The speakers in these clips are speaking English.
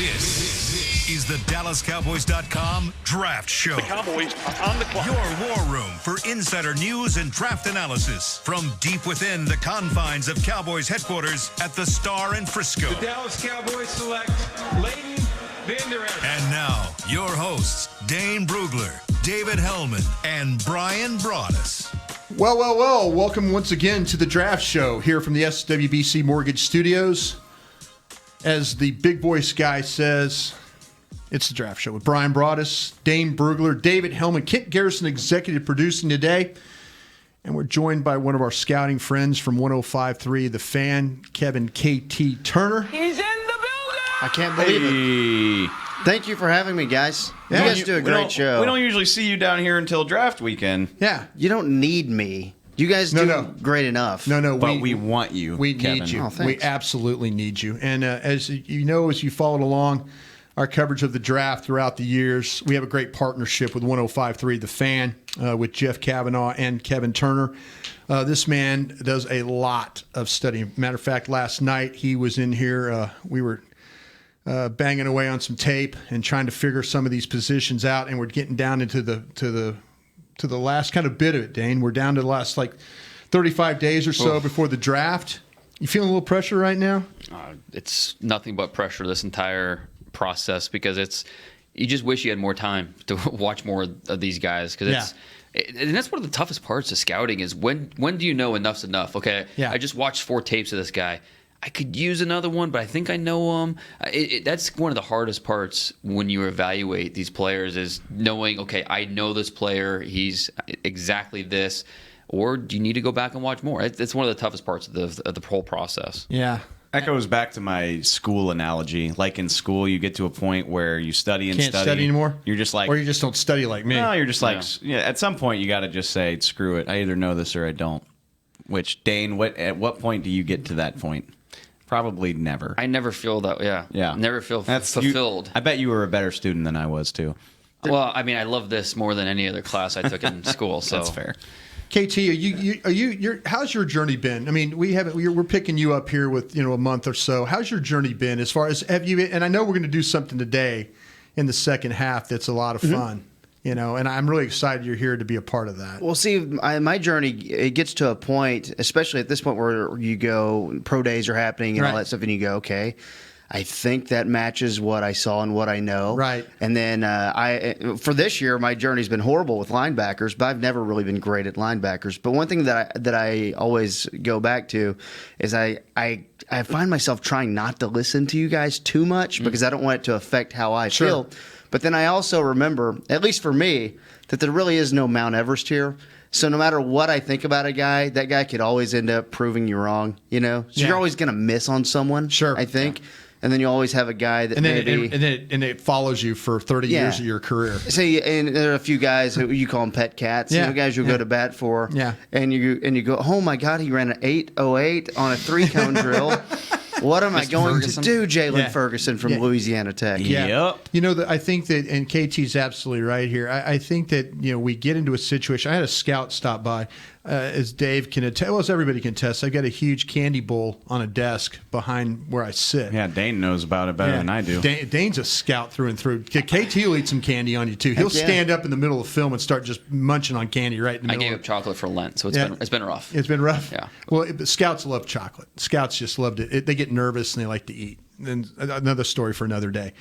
This is the DallasCowboys.com Draft Show. The Cowboys are on the clock. Your war room for insider news and draft analysis from deep within the confines of Cowboys headquarters at the Star in Frisco. The Dallas Cowboys select Leighton Vander Esch. And now, your hosts, Dane Brugler, David Hellman, and Brian Broaddus. Well. Welcome once again to the Draft Show here from the SWBC Mortgage Studios. As the big voice guy says, it's the Draft Show with Brian Broaddus, Dane Brugler, David Hellman, Kent Garrison, executive producing today. And we're joined by one of our scouting friends from 105.3 The Fan, Kevin K.T. Turner. He's in the building! I can't believe it. Thank you for having me, guys. Yeah. You guys do a great show. We don't usually see you down here until draft weekend. Yeah. You don't need me. You guys do great enough. No. But we want you, We Kevin. need you. Oh, thanks. We absolutely need you. And as you know, as you followed along our coverage of the draft throughout the years, we have a great partnership with 105.3 The Fan with Jeff Kavanaugh and Kevin Turner. This man does a lot of studying. Matter of fact, last night he was in here. We were banging away on some tape and trying to figure some of these positions out, and we're getting down into the last kind of bit of it, Dane. We're down to the last 35 days or so before the draft. You feeling a little pressure right now? It's nothing but pressure this entire process because you just wish you had more time to watch more of these guys because and that's one of the toughest parts of scouting is when do you know enough's enough? Okay, I just watched 4 tapes of this guy. I could use another one, but I think I know him. That's one of the hardest parts when you evaluate these players is knowing, okay, I know this player. He's exactly this. Or do you need to go back and watch more? It's one of the toughest parts of the whole process. Yeah. That goes back to my school analogy. Like in school, you get to a point where you study and Can't study anymore? You're just like... Or you just don't study like me. No, you're just at some point, you got to just say, screw it. I either know this or I don't. Which, Dane, at what point do you get to that point? Probably never. I never feel that. Yeah. Never feel fulfilled. I bet you were a better student than I was too. Well, I mean, I love this more than any other class I took in school. So that's fair. KT, how's your journey been? I mean, we're picking you up here with a month or so. How's your journey been as far as have you? And I know we're going to do something today in the second half that's a lot of fun. And I'm really excited you're here to be a part of that. Well, see, my journey, it gets to a point, especially at this point where you go, pro days are happening and all that stuff, and you go, okay, I think that matches what I saw and what I know. Right. And then for this year, my journey's been horrible with linebackers, but I've never really been great at linebackers. But one thing that I always go back to is I find myself trying not to listen to you guys too much because I don't want it to affect how I feel. But then I also remember, at least for me, that there really is no Mount Everest here. So no matter what I think about a guy, that guy could always end up proving you wrong, So you're always going to miss on someone, I think. Yeah. And then you always have a guy that and it follows you for 30 years of your career. See, and there are a few guys who you call them pet cats. Guys you'll go to bat for. Yeah. And you go, oh my God, he ran an 8.08 on a 3-cone drill. What am I going to do, Jalen Ferguson from Louisiana Tech? Yeah. Yep. I think that, and KT's absolutely right here. I think that, we get into a situation. I had a scout stop by, as Dave can attest, as everybody can attest. I've got a huge candy bowl on a desk behind where I sit. Yeah, Dane knows about it better than I do. Dane's a scout through and through. KT will eat some candy on you, too. He'll stand up in the middle of film and start just munching on candy right in the middle. I gave up chocolate for Lent, so it's been rough. It's been rough? Yeah. Well, scouts love chocolate. Scouts just loved it. They get nervous and they like to eat. And another story for another day.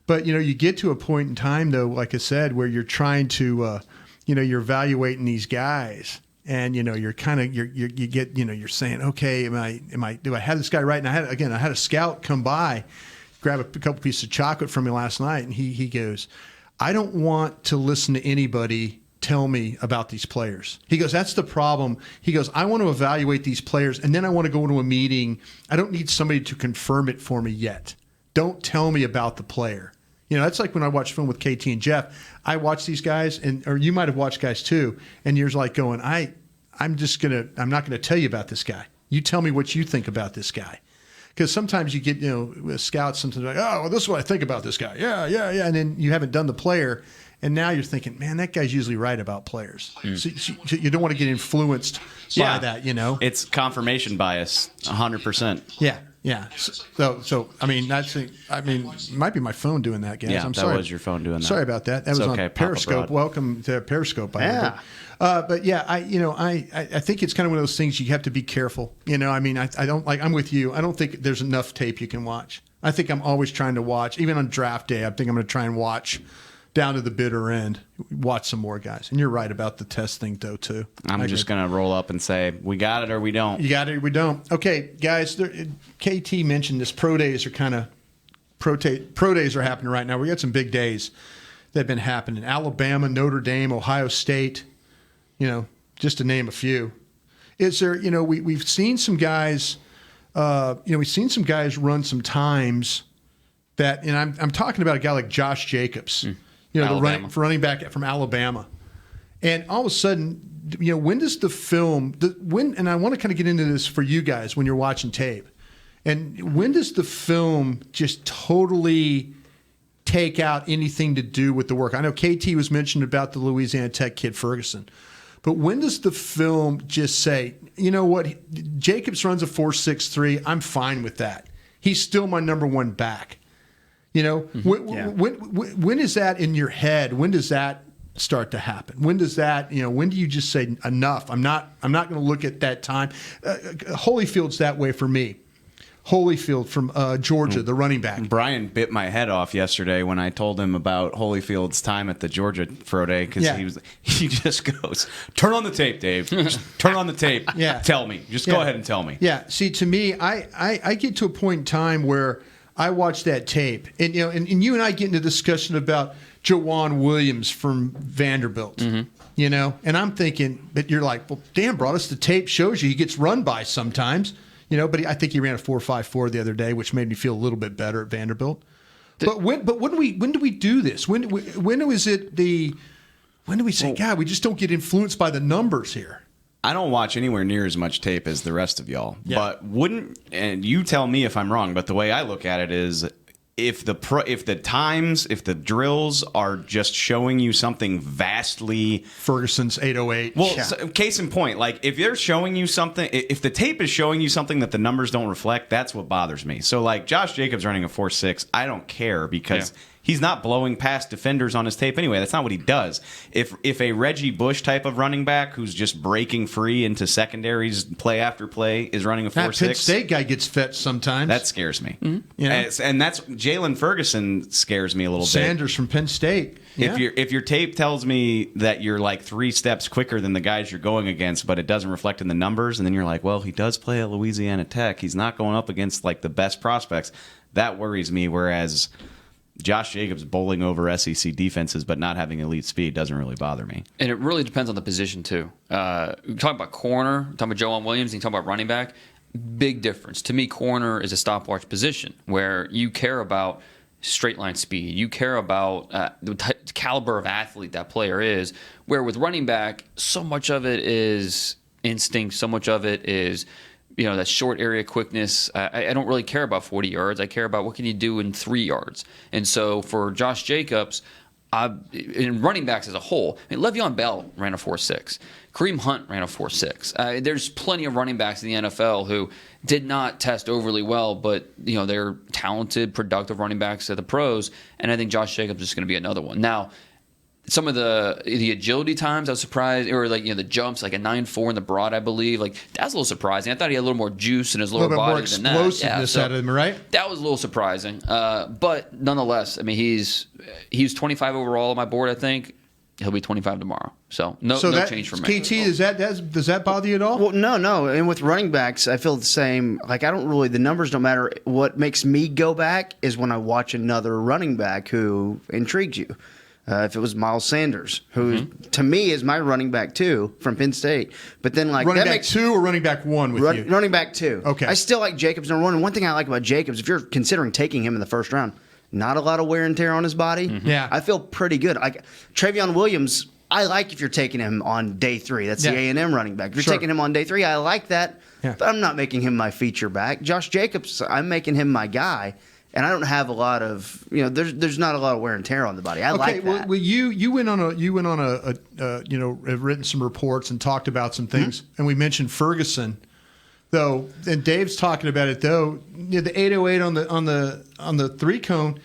But, you get to a point in time, though, like I said, where you're trying to, you're evaluating these guys. And you're kind of you're saying, okay, do I have this guy right? And I had a scout come by, grab a couple pieces of chocolate from me last night, and he goes, I don't want to listen to anybody tell me about these players. He goes, that's the problem. He goes, I want to evaluate these players, and then I want to go into a meeting. I don't need somebody to confirm it for me yet. Don't tell me about the player. That's like when I watch film with KT and Jeff. I watch these guys, or you might have watched guys too, and you're like going, I'm not gonna tell you about this guy. You tell me what you think about this guy. Because sometimes you get, with scouts, sometimes like, oh, well, this is what I think about this guy. Yeah. And then you haven't done the player, and now you're thinking, man, that guy's usually right about players. So you don't want to get influenced by that, It's confirmation bias, 100%. Yeah. Yeah. So I mean, it might be my phone doing that, guys. Yeah, I'm that sorry. was your phone doing that. Sorry about that. That It's was okay, on Papa Periscope. Broad. Welcome to Periscope, by the Yeah. way. But yeah, I think it's kind of one of those things you have to be careful. I mean, I don't like. I'm with you. I don't think there's enough tape you can watch. I think I'm always trying to watch, even on draft day. I think I'm going to try and watch down to the bitter end. Watch some more guys. And you're right about the test thing, though, too. I'm just going to roll up and say, we got it or we don't. You got it or we don't. Okay, guys, KT mentioned this. Pro days are happening right now. We got some big days that have been happening. Alabama, Notre Dame, Ohio State, just to name a few. Is there, we've seen some guys, run some times that, and I'm talking about a guy like Josh Jacobs, the running back from Alabama. And all of a sudden, when does the film, and I want to kind of get into this for you guys when you're watching tape, and when does the film just totally take out anything to do with the work? I know KT was mentioned about the Louisiana Tech kid, Ferguson. But when does the film just say, you know what, Jacobs runs a 4.63, I'm fine with that. He's still my number one back. When is that in your head? When does that start to happen? When does that, when do you just say enough? I'm not going to look at that time. Holyfield's that way for me. Holyfield from Georgia, the running back. Brian bit my head off yesterday when I told him about Holyfield's time at the Georgia Pro Day because he just goes, turn on the tape, Dave. Just turn on the tape. Yeah. Tell me. Just go ahead and tell me. Yeah. See, to me, I get to a point in time where I watch that tape, and and you and I get into discussion about Jawan Williams from Vanderbilt. And I'm thinking, but you're like, well, Dan brought us the tape, shows you he gets run by sometimes. But I think he ran a 4.54 the other day, which made me feel a little bit better at Vanderbilt. But when do we do this? When do we say, God, we just don't get influenced by the numbers here? I don't watch anywhere near as much tape as the rest of y'all. Yeah. But and you tell me if I'm wrong, but the way I look at it is if the drills are just showing you something vastly Ferguson's 808. Well, so, case in point, like if they're showing you something, if the tape is showing you something that the numbers don't reflect, that's what bothers me. So like Josh Jacobs running a 4.6, I don't care because he's not blowing past defenders on his tape anyway. That's not what he does. If a Reggie Bush type of running back who's just breaking free into secondaries play after play is running a 4.6, that Penn State guy gets fetched sometimes. That scares me. Mm-hmm. And that's Jalen Ferguson scares me a little bit. Sanders from Penn State. Yeah. If your tape tells me that you're like 3 steps quicker than the guys you're going against, but it doesn't reflect in the numbers, and then you're like, well, he does play at Louisiana Tech. He's not going up against like the best prospects. That worries me. Whereas Josh Jacobs bowling over SEC defenses but not having elite speed doesn't really bother me. And it really depends on the position, too. We're talking about corner, we're talking about Joan Williams, and you talk about running back. Big difference. To me, corner is a stopwatch position where you care about straight line speed. You care about the caliber of athlete that player is, where with running back, so much of it is instinct, so much of it is that short area quickness. I don't really care about 40 yards. I care about what can you do in 3 yards. And so for Josh Jacobs, in running backs as a whole, Le'Veon Bell ran a 4.6. Kareem Hunt ran a 4.6. There's plenty of running backs in the NFL who did not test overly well, but they're talented, productive running backs at the pros. And I think Josh Jacobs is going to be another one. Now, some of the agility times, I was surprised, or the jumps, like a 9.4 in the broad, I believe. Like that's a little surprising. I thought he had a little more juice in his lower body than that. A little bit more explosiveness out of him, right? That was a little surprising, but nonetheless, he's 25 overall on my board. I think he'll be 25 tomorrow. So no change for me. KT, does that bother you at all? Well, no. And with running backs, I feel the same. Like the numbers don't matter. What makes me go back is when I watch another running back who intrigues you. If it was Miles Sanders, who to me is my running back 2 from Penn State. But then running back 2 or running back 1 with you? Running back 2. Okay. I still like Jacobs number 1. And one thing I like about Jacobs, if you're considering taking him in the first round, not a lot of wear and tear on his body. Mm-hmm. Yeah. I feel pretty good. Like Travion Williams, I like if you're taking him on day 3. That's the A&M running back. If you're taking him on day 3, I like that. Yeah. But I'm not making him my feature back. Josh Jacobs, I'm making him my guy. And I don't have a lot of, there's not a lot of wear and tear on the body. I like that. Well, you went on have written some reports and talked about some things, and we mentioned Ferguson though, and Dave's talking about it though. The 808 on the 3-cone,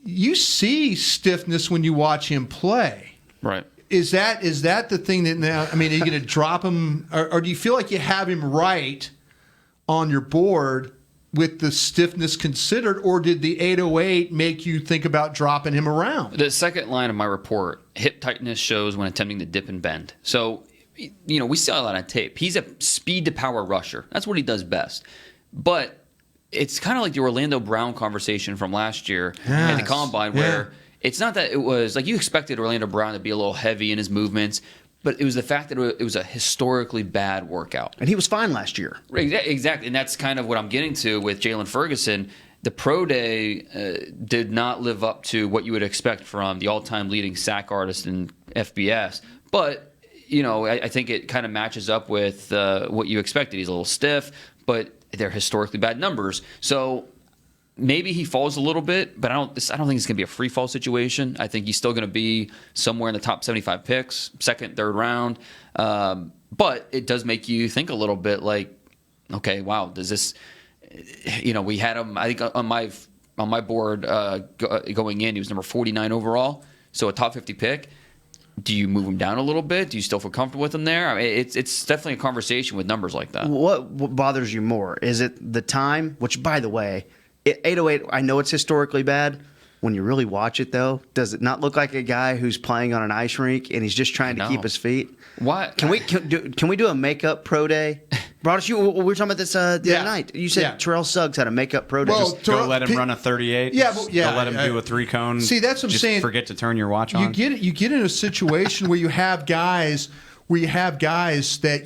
you see stiffness when you watch him play. Right. Is that the thing that now? I mean, are you going to drop him, or do you feel like you have him right on your board with the stiffness considered, or did the 808 make you think about dropping him around? The second line of my report, hip tightness shows when attempting to dip and bend. So, we see a lot on tape. He's a speed to power rusher. That's what he does best. But it's kind of like the Orlando Brown conversation from last year at the Combine, where it's not that it was like you expected Orlando Brown to be a little heavy in his movements, but it was the fact that it was a historically bad workout. And he was fine last year. Exactly. And that's kind of what I'm getting to with Jalen Ferguson. The pro day did not live up to what you would expect from the all-time leading sack artist in FBS. But, I think it kind of matches up with what you expected. He's a little stiff, but they're historically bad numbers. So maybe he falls a little bit, but I don't think it's going to be a free fall situation. I think he's still going to be somewhere in the top 75 picks, second, third round. But it does make you think a little bit like, okay, wow, does this? We had him. I think on my board going in, he was number 49 overall, so a top 50 pick. Do you move him down a little bit? Do you still feel comfortable with him there? I mean, it's definitely a conversation with numbers like that. What bothers you more? Is it the time? Which, by the way, 808, I know it's historically bad. When you really watch it, though, does it not look like a guy who's playing on an ice rink and he's just trying to keep his feet? What? Can we do a makeup pro day? Broadus, we were talking about this the other night. You said Terrell Suggs had a makeup pro day. Well, Go let him run a 38. Yeah, Go let him do a 3-cone. See, that's what I'm just saying. Forget to turn your watch on. You get in a situation where you have guys that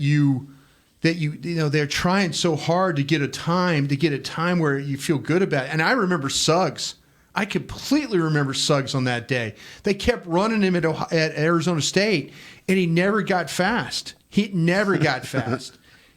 they're trying so hard to get a time where you feel good about it. And I remember Suggs. I completely remember Suggs on that day. They kept running him at Arizona State, and he never got fast.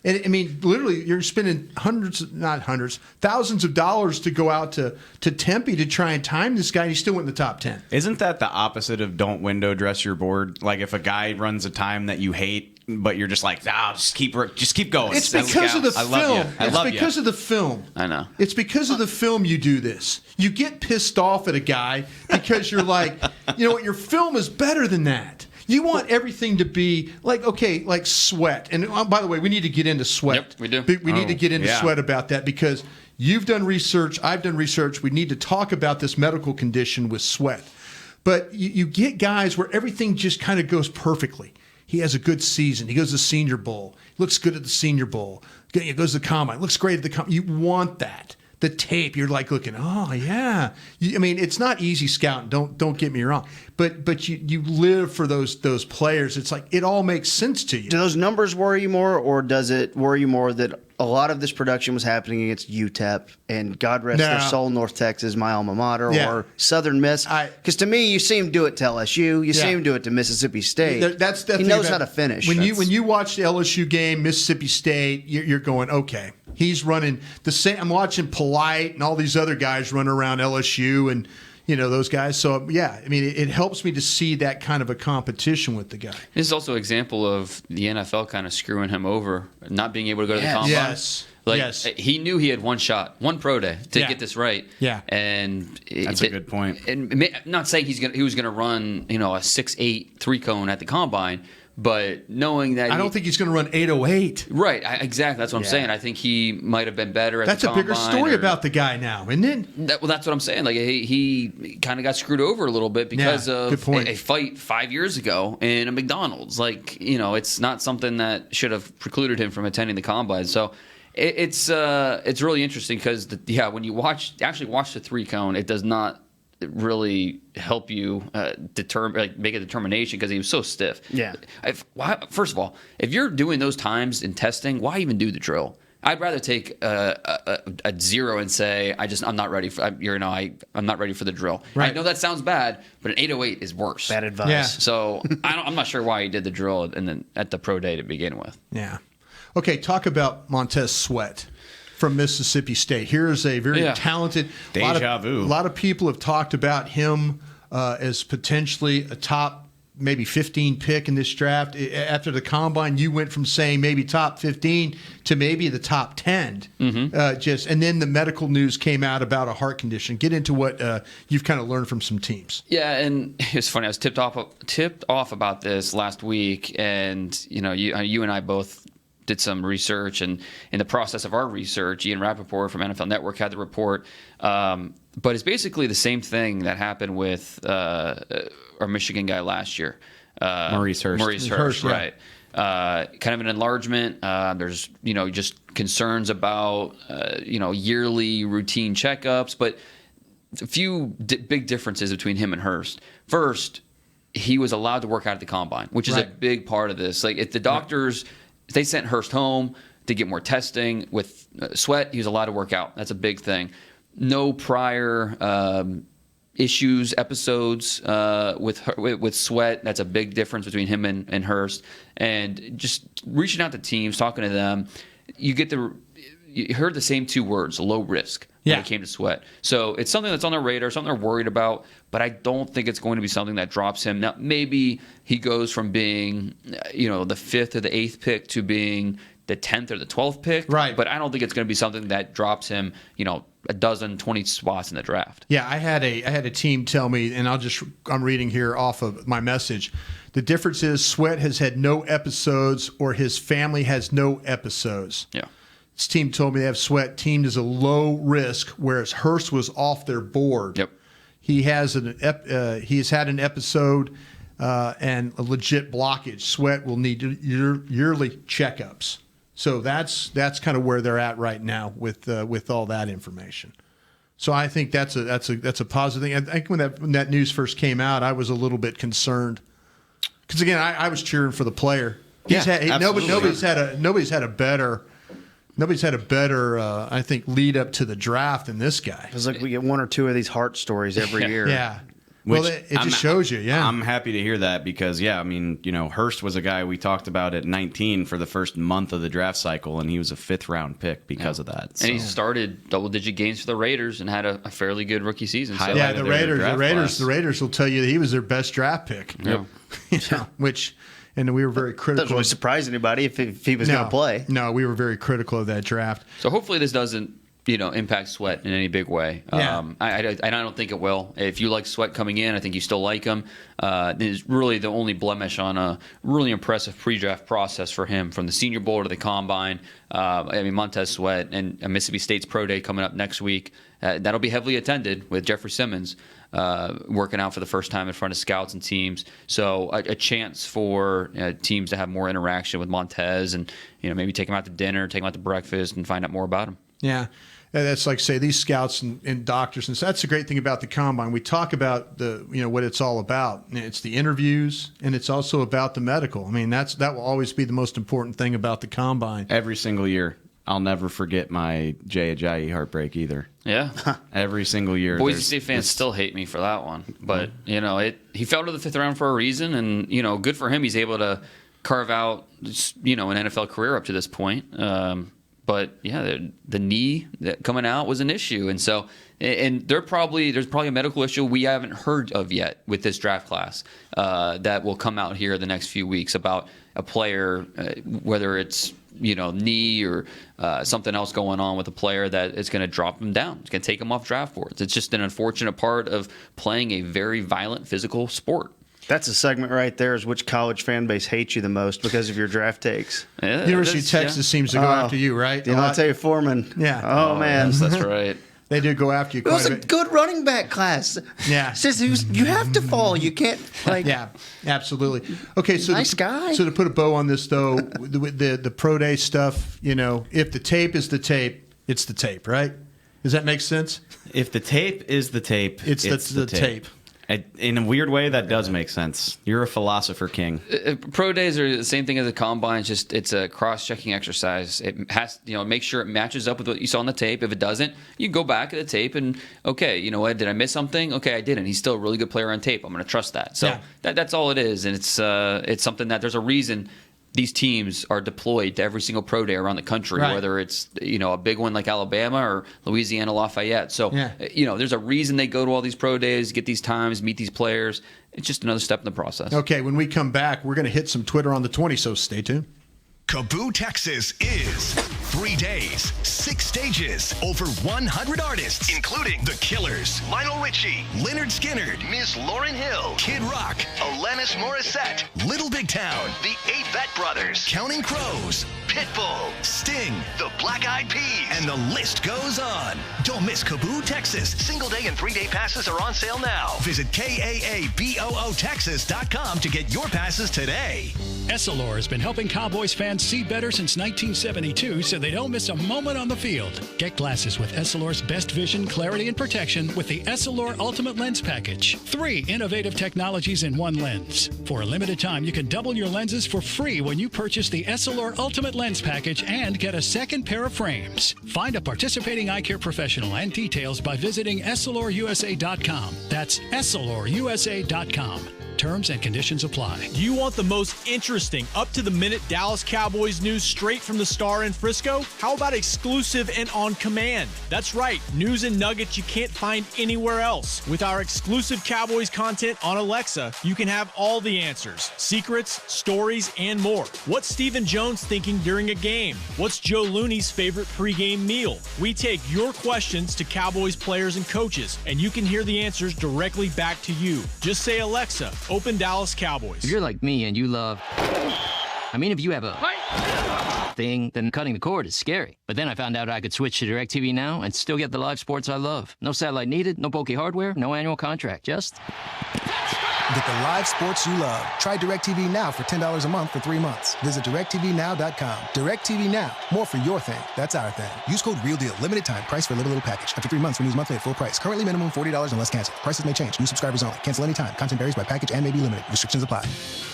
And I mean, literally, you're spending thousands of dollars to go out to Tempe to try and time this guy, and he still went in the top 10. Isn't that the opposite of don't window dress your board? Like if a guy runs a time that you hate, but you're just like, just keep going. It's because of the film. It's because of the film. I know. It's because of the film you do this. You get pissed off at a guy because you're like, you know what, your film is better than that. You want everything to be like Sweat. And by the way, we need to get into Sweat. Yep, we do. We need to get into Sweat about that because you've done research. I've done research. We need to talk about this medical condition with Sweat. But you get guys where everything just kind of goes perfectly. He has a good season. He goes to the Senior Bowl. Looks good at the Senior Bowl. He goes to the Combine. Looks great at the Combine. You want that. The tape, you're like looking, oh, yeah. I mean, it's not easy scouting. Don't get me wrong. But you live for those players. It's like it all makes sense to you. Do those numbers worry you more, or does it worry you more that a lot of this production was happening against UTEP and God rest their soul, North Texas, my alma mater, or Southern Miss? Because to me, you see him do it to LSU. You see him do it to Mississippi State. That's he knows how to finish. When you watch the LSU game, Mississippi State, you're going, okay, he's running the same. I'm watching Polite and all these other guys run around LSU and those guys. So yeah, I mean, it helps me to see that kind of a competition with the guy. This is also an example of the NFL kind of screwing him over, not being able to go to the Combine. Yes. He knew he had one shot, one pro day to get this right. Yeah. And that's a good point. And I'm not saying he was going to run, a 6'8" 3-cone at the Combine, but knowing that I don't think he's going to run 808. Right. Exactly. That's what I'm saying. I think he might have been better at the Combine. That's a bigger story about the guy now, isn't it? Well, that's what I'm saying. Like he kind of got screwed over a little bit because of a fight 5 years ago in a McDonald's. Like, it's not something that should have precluded him from attending the Combine. So it's really interesting because when you watch the 3-cone, it does not really help you make a determination because he was so stiff. Yeah. First of all, if you're doing those times in testing, why even do the drill? I'd rather take a 0 and say I'm not ready. I'm not ready for the drill. Right. I know that sounds bad, but an 808 is worse. Bad advice. Yeah. So I'm not sure why he did the drill at the pro day to begin with. Yeah. Okay. Talk about Montez Sweat from Mississippi State. Here's a very talented. Deja vu. A lot of people have talked about him as potentially a top maybe 15 pick in this draft. After the combine, you went from saying maybe top 15 to maybe the top 10. And then the medical news came out about a heart condition. Get into what you've kind of learned from some teams. Yeah, and it's funny. I was tipped off about this last week, and you and I both did some research, and in the process of our research, Ian Rappaport from NFL Network had the report. But it's basically the same thing that happened with our Michigan guy last year, Maurice Hurst, right? Kind of an enlargement. There's just concerns about yearly routine checkups, but a few big differences between him and Hurst. First, he was allowed to work out at the combine, which is a big part of this. Like if the doctors, if they sent Hurst home to get more testing with Sweat, he was allowed to work out. That's a big thing. No prior episodes with Sweat. That's a big difference between him and Hurst. And just reaching out to teams, talking to them, you heard the same two words, low risk, when it came to Sweat. So it's something that's on their radar, something they're worried about, but I don't think it's going to be something that drops him. Now, maybe he goes from being, the 5th or the 8th pick to being the 10th or the 12th pick. Right. But I don't think it's going to be something that drops him, a dozen, 20 spots in the draft. Yeah, I had a team tell me, and I'm reading here off of my message. The difference is Sweat has had no episodes, or his family has no episodes. Yeah. This team told me they have Sweat teamed as a low risk, whereas Hurst was off their board. Yep. He has he's had an episode and a legit blockage. Sweat will need yearly checkups. So that's kind of where they're at right now with all that information. So I think that's a positive thing. I think when that news first came out, I was a little bit concerned because again, I was cheering for the player. Nobody's had a better I think lead up to the draft than this guy. It's like we get one or two of these heart stories every year. Yeah. Well, it just shows you, yeah. I'm happy to hear that because, Hurst was a guy we talked about at 19 for the first month of the draft cycle, and he was a 5th-round pick because of that. So. And he started double-digit gains for the Raiders and had a fairly good rookie season. So. Yeah, the Raiders will tell you that he was their best draft pick. Yep. And we were very critical. Doesn't really surprise anybody if he was going to play. No, we were very critical of that draft. So hopefully this doesn't impact Sweat in any big way. Yeah. I don't think it will. If you like Sweat coming in, I think you still like him. Is really the only blemish on a really impressive pre-draft process for him, from the Senior Bowl to the Combine. Montez Sweat and Mississippi State's Pro Day coming up next week. That'll be heavily attended with Jeffrey Simmons working out for the first time in front of scouts and teams. So a chance for teams to have more interaction with Montez and maybe take him out to dinner, take him out to breakfast, and find out more about him. Yeah. That's like, say, these scouts and doctors, and so that's the great thing about the combine. We talk about what it's all about. It's the interviews, and it's also about the medical. I mean, that will always be the most important thing about the combine. Every single year, I'll never forget my Jay Ajayi heartbreak either. Yeah, every single year. Boise State fans still hate me for that one, but he fell to the 5th round for a reason, and good for him. He's able to carve out an NFL career up to this point. But yeah, the knee that coming out was an issue, and so there's probably a medical issue we haven't heard of yet with this draft class that will come out here the next few weeks about a player, whether it's knee or something else going on with a player that is going to drop him down. It's going to take him off draft boards. It's just an unfortunate part of playing a very violent physical sport. That's a segment right there, is which college fan base hates you the most because of your draft takes. Yeah, University of Texas seems to go after you, right? Deontay Foreman. Yeah. Oh, man. Yes, that's right. They do go after you It was quite a a bit. good running back class. Yeah. It's just, you have to fall. You can't, Yeah, absolutely. Okay, so Nice guy. So to put a bow on this, though, the pro day stuff, if the tape is the tape, it's the tape, right? Does that make sense? If the tape is the tape, it's the tape. In a weird way, that does make sense. You're a philosopher, King. Pro days are the same thing as a combine. It's a cross-checking exercise. It has, make sure it matches up with what you saw on the tape. If it doesn't, you go back at the tape and, okay, you know what? Did I miss something? Okay, I didn't. He's still a really good player on tape. I'm going to trust that. So that's all it is, and it's something that there's a reason these teams are deployed to every single pro day around the country, Right. whether it's a big one like Alabama or Louisiana Lafayette. So Yeah. there's a reason they go to all these pro days, get these times, meet these players. It's just another step in the process. Okay, when we come back, we're going to hit some Twitter on the 20, so stay tuned. Kaboo, Texas is 3 days, 6 stages, over 100 artists, including The Killers, Lionel Richie, Leonard Skinner, Miss Lauryn Hill, Kid Rock, Alanis Morissette, Little Big Town, The Avett Brothers, Counting Crows, Pitbull, Sting, The Black Eyed Peas, and the list goes on. Don't miss Kaboo, Texas. Single day and 3-day passes are on sale now. Visit KAABOOTexas.com to get your passes today. Essilor has been helping Cowboys fans see better since 1972 so they don't miss a moment on the field. Get glasses with Essilor's best vision, clarity, and protection with the Essilor Ultimate Lens Package. 3 innovative technologies in one lens. For a limited time, you can double your lenses for free when you purchase the Essilor Ultimate Lens Package and get a second pair of frames. Find a participating eye care professional and details by visiting EssilorUSA.com. That's EssilorUSA.com. Terms and conditions apply. Do you want the most interesting, up-to-the-minute Dallas Cowboys news straight from the Star in Frisco? How about exclusive and on command? That's right, news and nuggets you can't find anywhere else. With our exclusive Cowboys content on Alexa, you can have all the answers, secrets, stories, and more. What's Stephen Jones thinking during a game? What's Joe Looney's favorite pregame meal? We take your questions to Cowboys players and coaches, and you can hear the answers directly back to you. Just say, Alexa, open Dallas Cowboys. If you're like me and you love... if you have a thing, then cutting the cord is scary. But then I found out I could switch to DirecTV Now and still get the live sports I love. No satellite needed, no bulky hardware, no annual contract, just... Get the live sports you love. Try DirecTV Now for $10 a month for 3 months. Visit DirecTVNow.com. DirecTV Now. More for your thing. That's our thing. Use code REALDEAL. Limited time. Price for little package. After 3 months, renews monthly at full price. Currently minimum $40 unless canceled. Prices may change. New subscribers only. Cancel anytime. Content varies by package and may be limited. Restrictions apply.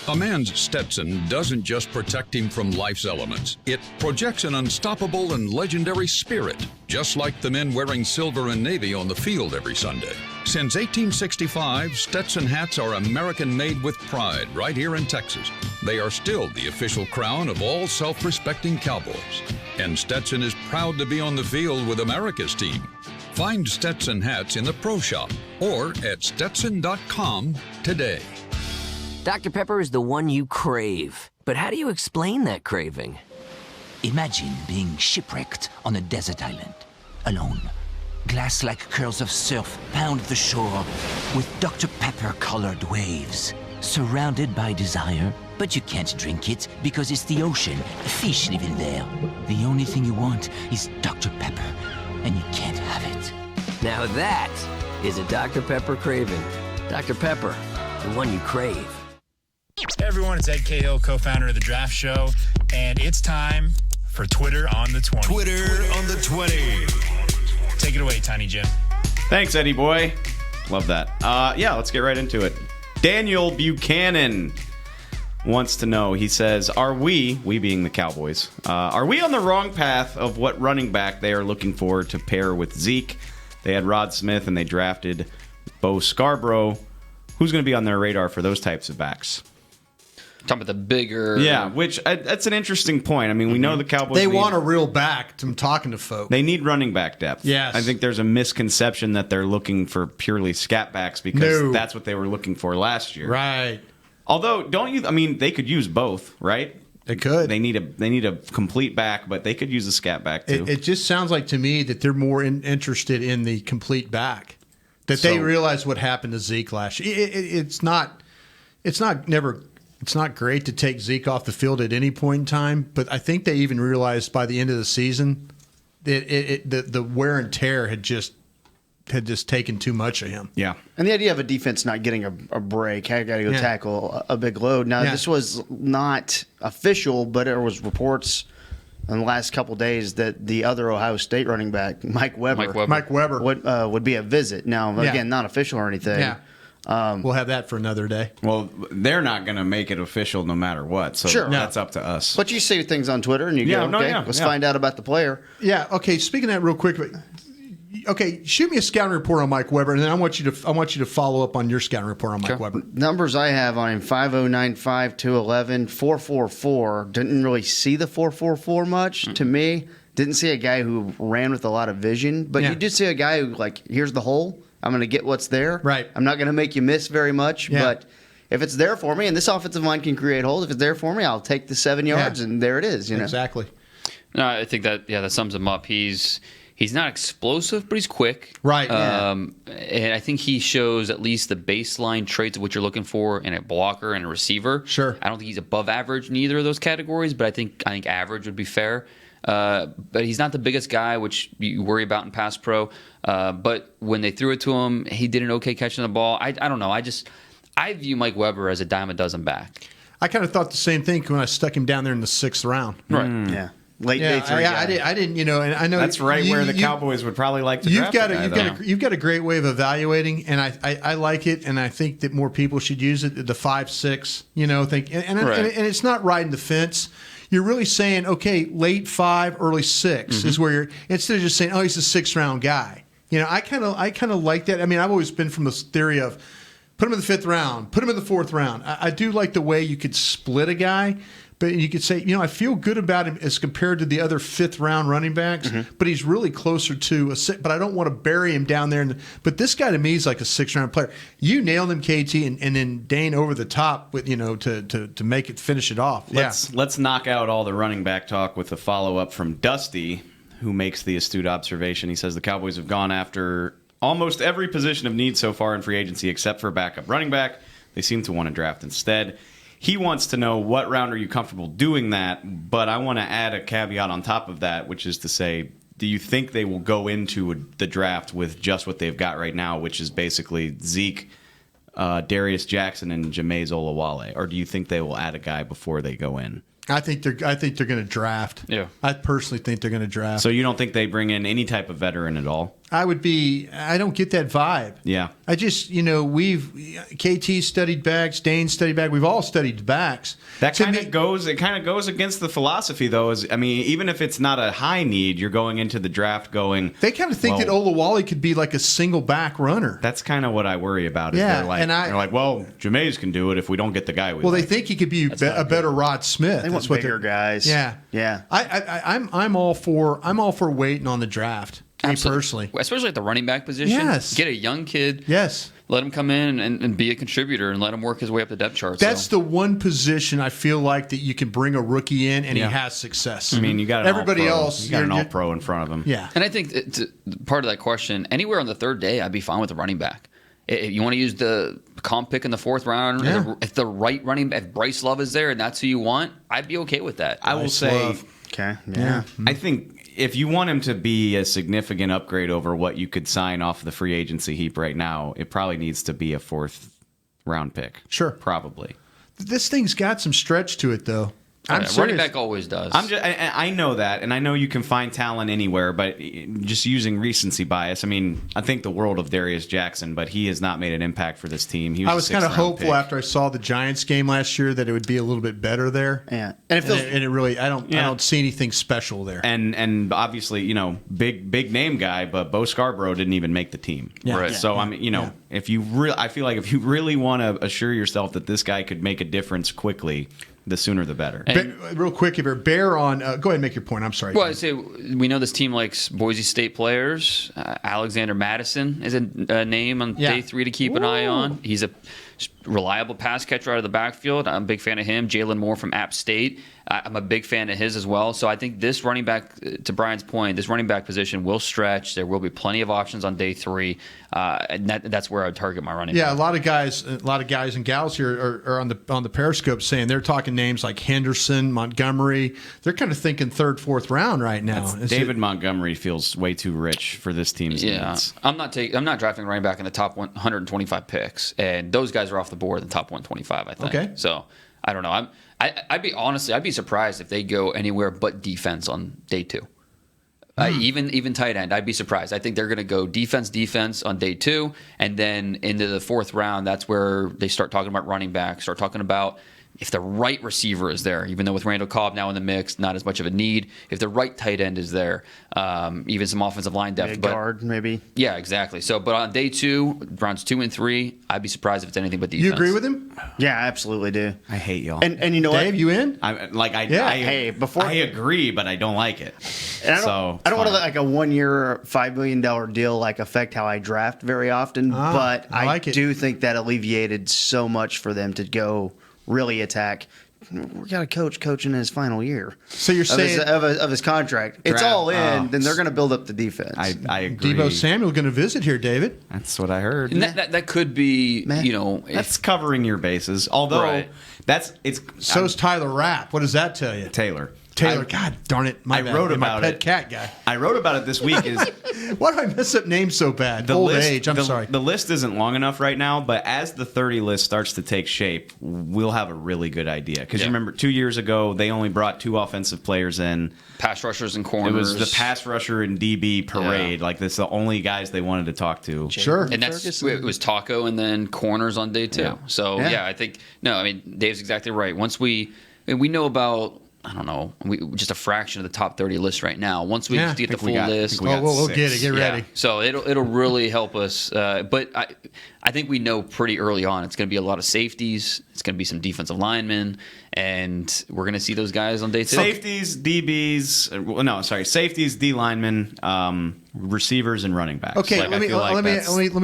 A man's Stetson doesn't just protect him from life's elements. It projects an unstoppable and legendary spirit, just like the men wearing silver and navy on the field every Sunday. Since 1865, Stetson hats are American-made with pride right here in Texas. They are still the official crown of all self-respecting Cowboys. And Stetson is proud to be on the field with America's team. Find Stetson hats in the Pro Shop or at Stetson.com today. Dr. Pepper is the one you crave. But how do you explain that craving? Imagine being shipwrecked on a desert island, alone. Glass-like curls of surf pound the shore with Dr. Pepper-colored waves. Surrounded by desire, but you can't drink it because it's the ocean. Fish live in there. The only thing you want is Dr. Pepper, and you can't have it. Now that is a Dr. Pepper craving. Dr. Pepper, the one you crave. Hey everyone, it's Ed Cahill, co-founder of The Draft Show, and it's time for Twitter on the 20. Twitter on the 20. Take it away, Tiny Jim. Thanks, Eddie boy. Love that. Let's get right into it. Daniel Buchanan wants to know, he says, are we being the Cowboys, are we on the wrong path of what running back they are looking for to pair with Zeke? They had Rod Smith and they drafted Bo Scarborough. Who's going to be on their radar for those types of backs? Talking about the bigger... Yeah, that's an interesting point. I mean, we know the Cowboys... They want a real back. I'm talking to folks. They need running back depth. Yes. I think there's a misconception that they're looking for purely scat backs because that's what they were looking for last year. Right. Although, they could use both, right? They could. They need a complete back, but they could use a scat back too. It just sounds like to me that they're more interested in the complete back. That they realize what happened to Zeke last year. It's not great to take Zeke off the field at any point in time, but I think they even realized by the end of the season that the wear and tear had just taken too much of him. Yeah. And the idea of a defense not getting a break, I got to go tackle a big load. Now, this was not official, but there was reports in the last couple of days that the other Ohio State running back, Mike Weber would be a visit. Now, again, not official or anything. Yeah. We'll have that for another day. Well, they're not going to make it official no matter what, so that's up to us. But you see things on Twitter and you go, let's find out about the player. Yeah, okay, speaking of that real quick, Okay, shoot me a scouting report on Mike Weber, and then I want you to follow up on your scouting report on Mike Weber. Numbers I have on him: 5.095, 211, 4.44. Didn't really see the 4.44 much to me. Didn't see a guy who ran with a lot of vision, but you did see a guy who, like, here's the hole. I'm going to get what's there. Right. I'm not going to make you miss very much, but if it's there for me, and this offensive line can create holes, if it's there for me, I'll take the 7 yards, and there it is. You know? Exactly. No, I think that sums him up. He's not explosive, but he's quick. Right. And I think he shows at least the baseline traits of what you're looking for in a blocker and a receiver. Sure. I don't think he's above average in either of those categories, but I think average would be fair. But he's not the biggest guy, which you worry about in pass pro. But when they threw it to him, he did an okay catching the ball. I don't know. I view Mike Weber as a dime a dozen back. I kind of thought the same thing when I stuck him down there in the 6th round. Right. Yeah. Late day 3 guy. I didn't, and I know that's right where the Cowboys would probably like to draft you've got a great way of evaluating, and I like it, and I think that more people should use it. The 5-6, thing, and it's not riding the fence. You're really saying, okay, late 5, early 6 is where you're, instead of just saying, oh, he's a 6th round guy. I kind of like that. I mean, I've always been from this theory of put him in the 5th round, put him in the 4th round. I do like the way you could split a guy. But you could say, I feel good about him as compared to the other 5th round running backs, but he's really closer to a 6. But I don't want to bury him down there. But this guy to me is like a 6th round player. You nailed him, KT, and then Dane over the top with to make it finish it off. Let's knock out all the running back talk with a follow up from Dusty, who makes the astute observation. He says the Cowboys have gone after almost every position of need so far in free agency except for backup running back. They seem to want to draft instead. He wants to know what round are you comfortable doing that, but I want to add a caveat on top of that, which is to say, do you think they will go into the draft with just what they've got right now, which is basically Zeke, Darius Jackson, and Jameis Olawale, or do you think they will add a guy before they go in? I think they're going to draft. Yeah, I personally think they're going to draft. So you don't think they bring in any type of veteran at all? I don't get that vibe. Yeah. I just, KT studied backs, Dane studied back. We've all studied backs. It kind of goes against the philosophy, though. Even if it's not a high need, you're going into the draft going. They kind of think that Olawale could be like a single back runner. That's kind of what I worry about. Yeah. They're like, well, Jameis can do it if we don't get the guy we like. They think he could be a better Rod Smith. They want bigger guys. Yeah. Yeah. I'm all for waiting on the draft. Absolutely. Personally, especially at the running back position. Yes. Get a young kid. Yes. Let him come in and be a contributor and let him work his way up the depth chart. That's the one position I feel like that you can bring a rookie in and he has success. I mean, you got everybody else. You got an all-pro in front of him. Yeah. And I think part of that question, anywhere on the 3rd day, I'd be fine with the running back. If you want to use the comp pick in the 4th round, if the right running back, if Bryce Love is there and that's who you want, I'd be okay with that. I will say, okay, yeah. I think if you want him to be a significant upgrade over what you could sign off the free agency heap right now, it probably needs to be a 4th round pick. Sure. Probably. This thing's got some stretch to it, though. Running back always does. I know that, and I know you can find talent anywhere, but just using recency bias, I think the world of Darius Jackson, but he has not made an impact for this team. I was kind of hopeful after I saw the Giants game last year that it would be a little bit better there. Yeah, and it feels, and it really, I don't see anything special there. And obviously, big name guy, but Bo Scarborough didn't even make the team. Yeah. Right. So if you I feel like if you really want to assure yourself that this guy could make a difference quickly, the sooner the better. Real quick, if you're Bear on, go ahead and make your point. I'm sorry. Well, I say we know this team likes Boise State players. Alexander Madison is a name on day 3 to keep an eye on. He's a reliable pass catcher out of the backfield. I'm a big fan of him. Jalen Moore from App State. I'm a big fan of his as well. So I think this running back, to Brian's point, this running back position will stretch. There will be plenty of options on day 3. And that's where I would target my running back. Yeah, a lot of guys and gals here are on the Periscope saying they're talking names like Henderson, Montgomery. They're kind of thinking 3rd, 4th round right now. David Montgomery feels way too rich for this team's needs. I'm not drafting running back in the top 125 picks, and those guys are off the board in the top 125. I think. Okay. So I don't know. I'd be surprised if they go anywhere but defense on day 2. Even tight end, I'd be surprised. I think they're going to go defense on day 2, and then into the 4th round, that's where they start talking about running back, start talking about if the right receiver is there, even though with Randall Cobb now in the mix, not as much of a need. If the right tight end is there, even some offensive line depth. Guard, maybe. Yeah, exactly. So, but on day 2, Browns 2 and 3, I'd be surprised if it's anything but defense. You agree with him? Yeah, I absolutely do. I hate y'all. And you know Dave, what? you in? I agree, but I don't like it. And I don't want to let like a 1-year, $5 million deal like affect how I draft very often, but I do think that alleviated so much for them to go really attack. We got a coach coaching in his final year. So you're saying of his contract, it's all in. Then they're going to build up the defense. I agree. Debo Samuel going to visit here, David. That's what I heard. And that could be, that's covering your bases. Although so's Tyler Rapp. What does that tell you? Taylor, God darn it! I wrote about my pet cat guy. I wrote about it this week. Why do I mess up names so bad? Old age. I'm sorry. The list isn't long enough right now, but as the 30 list starts to take shape, we'll have a really good idea. Because you remember 2 years ago, they only brought 2 offensive players in. Pass rushers and corners. It was the pass rusher and DB parade. Yeah. Like, that's the only guys they wanted to talk to. Sure. And it was Taco and then corners on day 2. Yeah. So, I think, Dave's exactly right. Once we know about, I don't know, just a fraction of the top 30 list right now. Once we get the full list, we'll get it. Get ready. So it'll really help us. But I think we know pretty early on it's going to be a lot of safeties. It's going to be some defensive linemen, and we're going to see those guys on day 2. Safeties, safeties, D linemen, receivers, and running backs. Okay, let me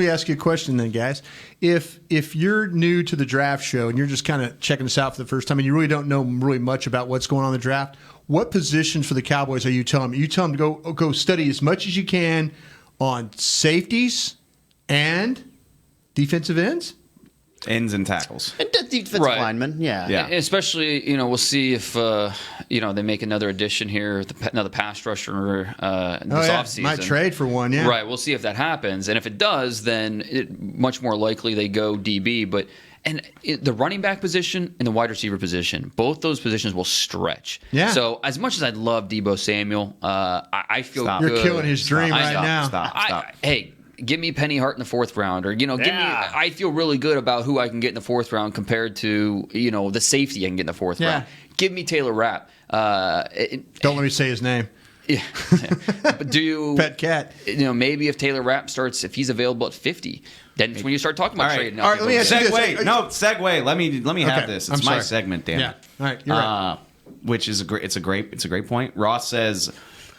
ask you a question then, guys. If you're new to the draft show and you're just kind of checking this out for the first time and you really don't know really much about what's going on in the draft, what positions for the Cowboys are you telling them? You tell them to go study as much as you can on safeties and defensive ends? Ends and tackles. And defensive linemen, yeah. Especially, we'll see if, they make another addition here, another pass rusher this offseason. Might trade for one, yeah. Right, we'll see if that happens. And if it does, then much more likely they go DB. But the running back position and the wide receiver position, both those positions will stretch. Yeah. So as much as I love Debo Samuel, I feel good. You're killing his dream right now. Stop. Hey, give me Penny Hart in the 4th round, or give me. I feel really good about who I can get in the 4th round compared to the safety I can get in the 4th round. Give me Taylor Rapp. Don't let me say his name. Yeah. But do you pet cat? Maybe if Taylor Rapp starts, if he's available at 50, then it's when you start talking about trading. All right, let me segue. Let me have this. It's my segment, Dan. Yeah. All right, you're right. Which is a great point. Ross says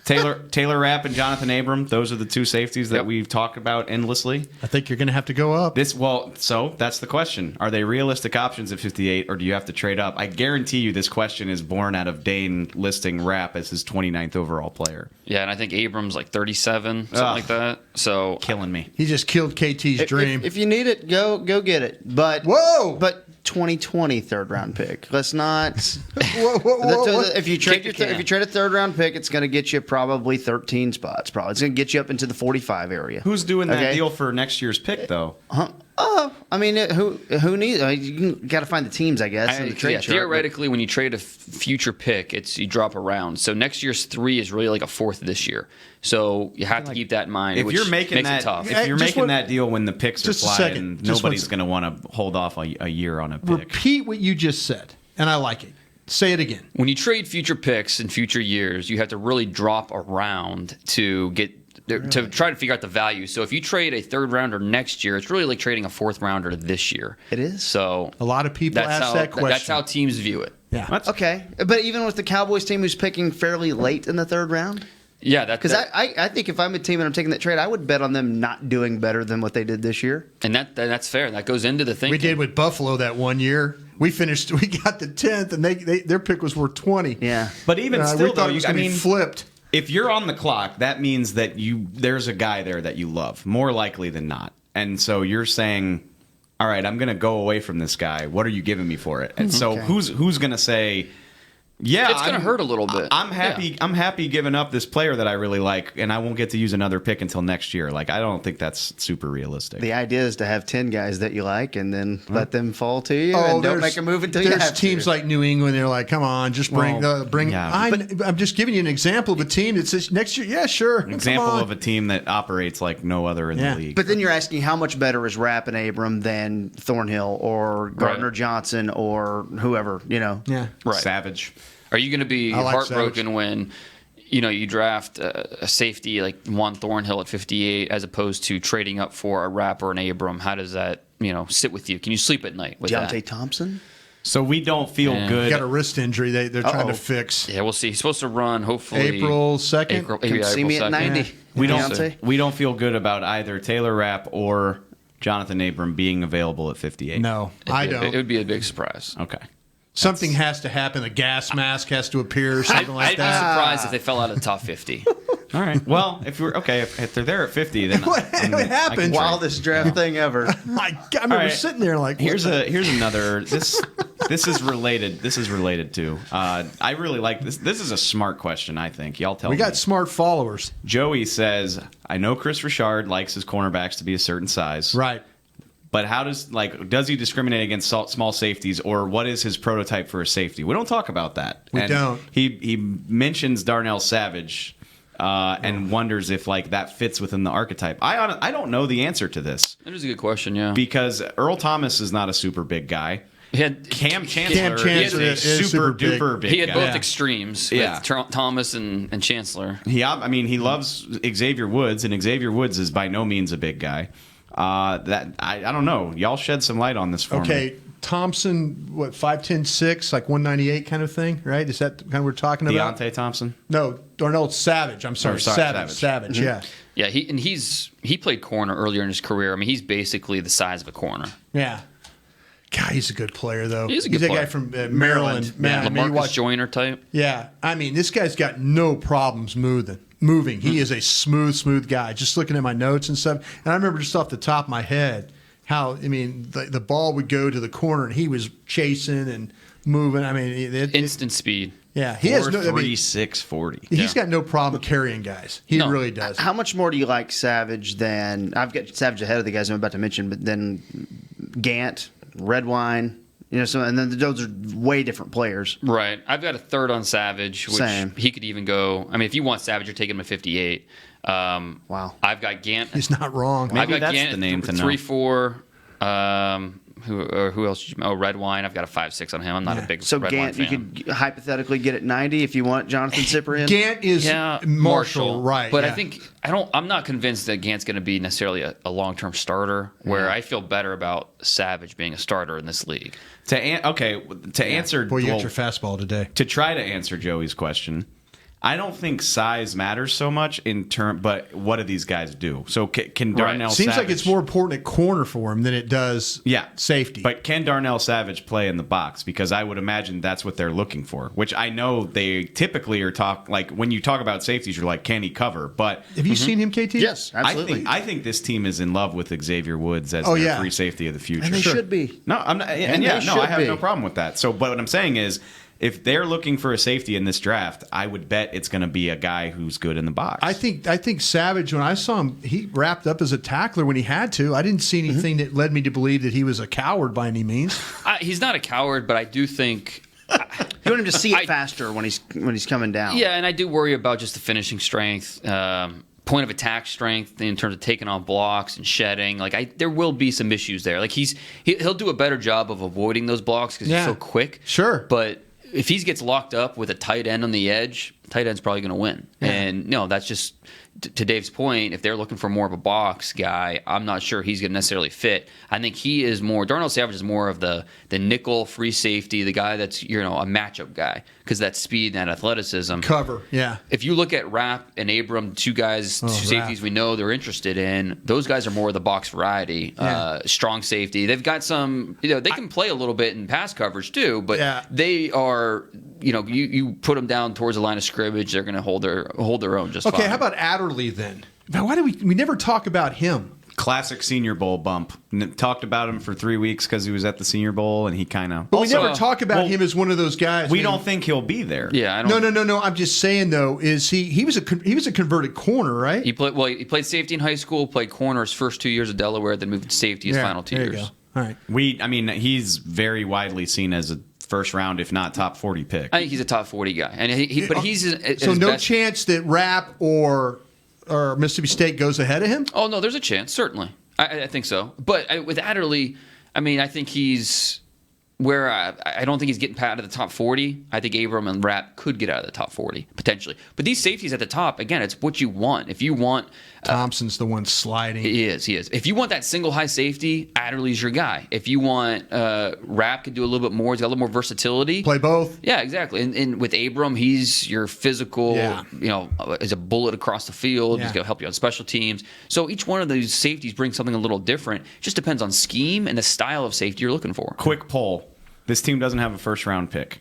Taylor Rapp and Jonathan Abram, those are the 2 safeties that we've talked about endlessly. I think you're going to have to go up. So that's the question. Are they realistic options at 58, or do you have to trade up? I guarantee you this question is born out of Dane listing Rapp as his 29th overall player. Yeah, and I think Abram's like 37, something like that. So killing me. He just killed KT's dream. If you need it, go get it. But 2020 3rd-round pick. Let's not. If you trade a 3rd-round pick, it's going to get you probably 13 spots. Probably it's going to get you up into the 45 area. Who's doing that deal for next year's pick, though? Who needs? You got to find the teams, I guess. Theoretically, when you trade a future pick, you drop a round. So next year's 3 is really like a 4th this year. So you have to keep that in mind. If you're making that, tough. if you're making that deal when the picks are flying, nobody's going to want to hold off a year on a pick. Repeat what you just said, and I like it. Say it again. When you trade future picks in future years, you have to really drop a round to get. To try to figure out the value. So if you trade a 3rd rounder next year, it's really like trading a 4th rounder this year. It is. So a lot of people ask that question. That's how teams view it. Yeah. Okay. But even with the Cowboys team who's picking fairly late in the 3rd round? Yeah, because I think if I'm a team and I'm taking that trade, I would bet on them not doing better than what they did this year. And that's fair. That goes into the thinking. We did with Buffalo that one year. We got the 10th, and their pick was worth 20. Yeah. But even still, though, flipped. If you're on the clock, that means that there's a guy there that you love, more likely than not. And so you're saying, all right, I'm going to go away from this guy. What are you giving me for it? And so who's going to say, Yeah, it's going to hurt a little bit. I'm happy. I'm happy giving up this player that I really like, and I won't get to use another pick until next year. Like, I don't think that's super realistic. The idea is to have 10 guys that you like, and then let them fall to you, and don't make a move until you have There's teams like New England. They're like, come on, just bring. Yeah. I'm just giving you an example of a team that says next year. Yeah, sure. An example of a team that operates like no other in the league. But then you're asking how much better is Rapp and Abram than Thornhill or Gardner Johnson or whoever, Yeah. Right. Savage. Are you going to be I like heartbroken Savage. when you draft a safety like Juan Thornhill at 58 as opposed to trading up for a Rapp or an Abram? How does that sit with you? Can you sleep at night with Beyonce that? Thompson? So we don't feel good. He got a wrist injury. They're trying to fix. Yeah, we'll see. He's supposed to run hopefully April 2nd. Come see me at 90. Yeah. We don't feel good about either Taylor Rapp or Jonathan Abram being available at 58. No, I don't. It would be a big surprise. Okay. Something has to happen. A gas mask has to appear, something like I'd be that. surprised if they fell out of the top 50. All right. Well, if they're there at 50, then What happened? Wildest draft thing ever. My God, I remember sitting there like, here's another. This is related. This is related to. I really like this. This is a smart question. I think y'all tell me. We got smart followers. Joey says, I know Chris Richard likes his cornerbacks to be a certain size. Right. But how does he discriminate against small safeties, or what is his prototype for a safety? We don't talk about that. We don't. He mentions Darnell Savage and wonders if that fits within the archetype. I don't know the answer to this. That is a good question, yeah. Because Earl Thomas is not a super big guy. Cam Chancellor is a super duper big guy. He had both extremes with Thomas and Chancellor. He loves Xavier Woods, and Xavier Woods is by no means a big guy. I don't know. Y'all shed some light on this for me. Okay, Thompson, 5'10", 6", like 198 kind of thing, right? Is that kind of what we're talking about? Beyonce Thompson? No, Darnell Savage. I'm sorry, Savage. Mm-hmm. Yeah. Yeah, he played corner earlier in his career. I mean, he's basically the size of a corner. Yeah. God, he's a good player, though. He's a good player. Guy from Maryland. Yeah, Man, LaMarcus Joyner type. Yeah. I mean, this guy's got no problems moving. He is a smooth guy. Just looking at my notes and stuff. And I remember just off the top of my head how, the ball would go to the corner and he was chasing and moving. I mean, instant speed. Yeah. He has no 640. He's got no problem carrying guys. He really does. How much more do you like Savage than I've got Savage ahead of the guys I'm about to mention, but then Gant, Redwine, and then those are way different players. Right. I've got a third on Savage, which he could even go. I mean, if you want Savage, you're taking him at 58. Wow. I've got Gant. He's not wrong. Maybe I've got that's Gant the name to know. 3-4. Who else? Redwine. I've got a 5-6 on him. I'm not a big So Redwine Gant, fan. you could hypothetically get at 90 if you want Jonathan Cyprian. Gant is Marshall, right? But I think I'm not convinced that Gant's going to be necessarily a long-term starter. Where I feel better about Savage being a starter in this league. To answer, Boy, you got your fastball today. To try to answer Joey's question, I don't think size matters so much but what do these guys do? So can Darnell Seems Savage... like it's more important at corner for him than it does safety. But can Darnell Savage play in the box? Because I would imagine that's what they're looking for, which I know they typically are when you talk about safeties, you're like, can he cover? But have you seen him, KT? Yes, absolutely. I think this team is in love with Xavier Woods as their free safety of the future. And they should be. No, I'm not. I have no problem with that. So, but what I'm saying is, if they're looking for a safety in this draft, I would bet it's going to be a guy who's good in the box. I think Savage, when I saw him, he wrapped up as a tackler when he had to. I didn't see anything that led me to believe that he was a coward by any means. He's not a coward, but I do think you want him to see it faster when he's coming down. Yeah, and I do worry about just the finishing strength. Point of attack strength in terms of taking on blocks and shedding. There will be some issues there. He'll do a better job of avoiding those blocks because he's so quick. Sure, but if he gets locked up with a tight end on the edge, tight end's probably going to win. Yeah. And that's just to Dave's point. If they're looking for more of a box guy, I'm not sure he's going to necessarily fit. I think he is more. Darnell Savage is more of the nickel free safety, the guy that's a matchup guy because that speed and that athleticism. Cover, yeah. If you look at Rapp and Abram, two safeties we know they're interested in, those guys are more of the box variety, strong safety. They've got some, they can play a little bit in pass coverage too, but they are, you put them down towards the line of scrimmage, they're going to hold their own just fine. Okay, how about Adderley then? Now, why do we never talk about him? Classic Senior Bowl bump. Talked about him for 3 weeks because he was at the Senior Bowl, and he kind of. But we never talk about him as one of those guys. We don't think he'll be there. Yeah, I don't. No. I'm just saying though, is he was a converted corner, right? He played safety in high school, played corner his first 2 years at Delaware, then moved to safety his final 2 years. There you go. All right. He's very widely seen as a first round, if not top 40 pick. I think he's a top 40 guy, and he's so no chance that Rapp or Mississippi State goes ahead of him. Oh no, there's a chance, certainly. I think so. But with Adderley, I think he's where I don't think he's getting out of the top 40. I think Abram and Rapp could get out of the top 40, potentially. But these safeties at the top, again, it's what you want. If you want... Thompson's the one sliding. He is. If you want that single high safety, Adderley's your guy. If you want Rapp could do a little bit more, he's got a little more versatility. Play both. Yeah, exactly. And with Abram, he's your physical, is a bullet across the field. He's going to help you on special teams. So each one of those safeties brings something a little different. It just depends on scheme and the style of safety you're looking for. Quick poll. This team doesn't have a first-round pick.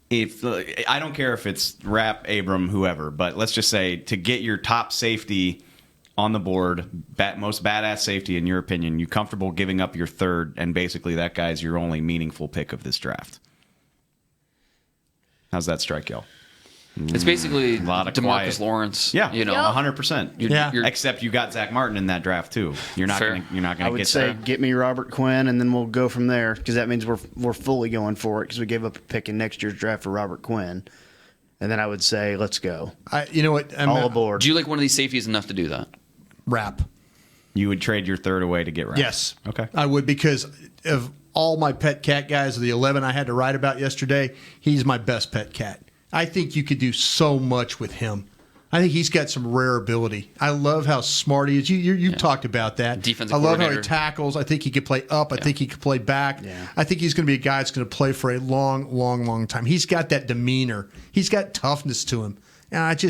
If I don't care if it's Rapp, Abram, whoever, but let's just say to get your top safety on the board, most badass safety in your opinion, you comfortable giving up your third, and basically that guy's your only meaningful pick of this draft? How's that strike y'all? It's basically a lot of DeMarcus quiet. Lawrence. 100%. Except you got Zach Martin in that draft too. You're not going to get. I would say get me Robert Quinn, and then we'll go from there, because that means we're fully going for it, because we gave up a pick in next year's draft for Robert Quinn, and then I would say let's go. You know what? All aboard. Do you like one of these safeties enough to do that? Rapp. You would trade your third away to get Rapp? Yes. Okay. I would, because of all my pet cat guys, the 11 I had to write about yesterday, he's my best pet cat. I think you could do so much with him. I think he's got some rare ability. I love how smart he is. You've talked about that. Defensive I love how coordinator. he tackles. I think he could play up. I think he could play back. Yeah. I think he's going to be a guy that's going to play for a long, long, long time. He's got that demeanor. He's got toughness to him. And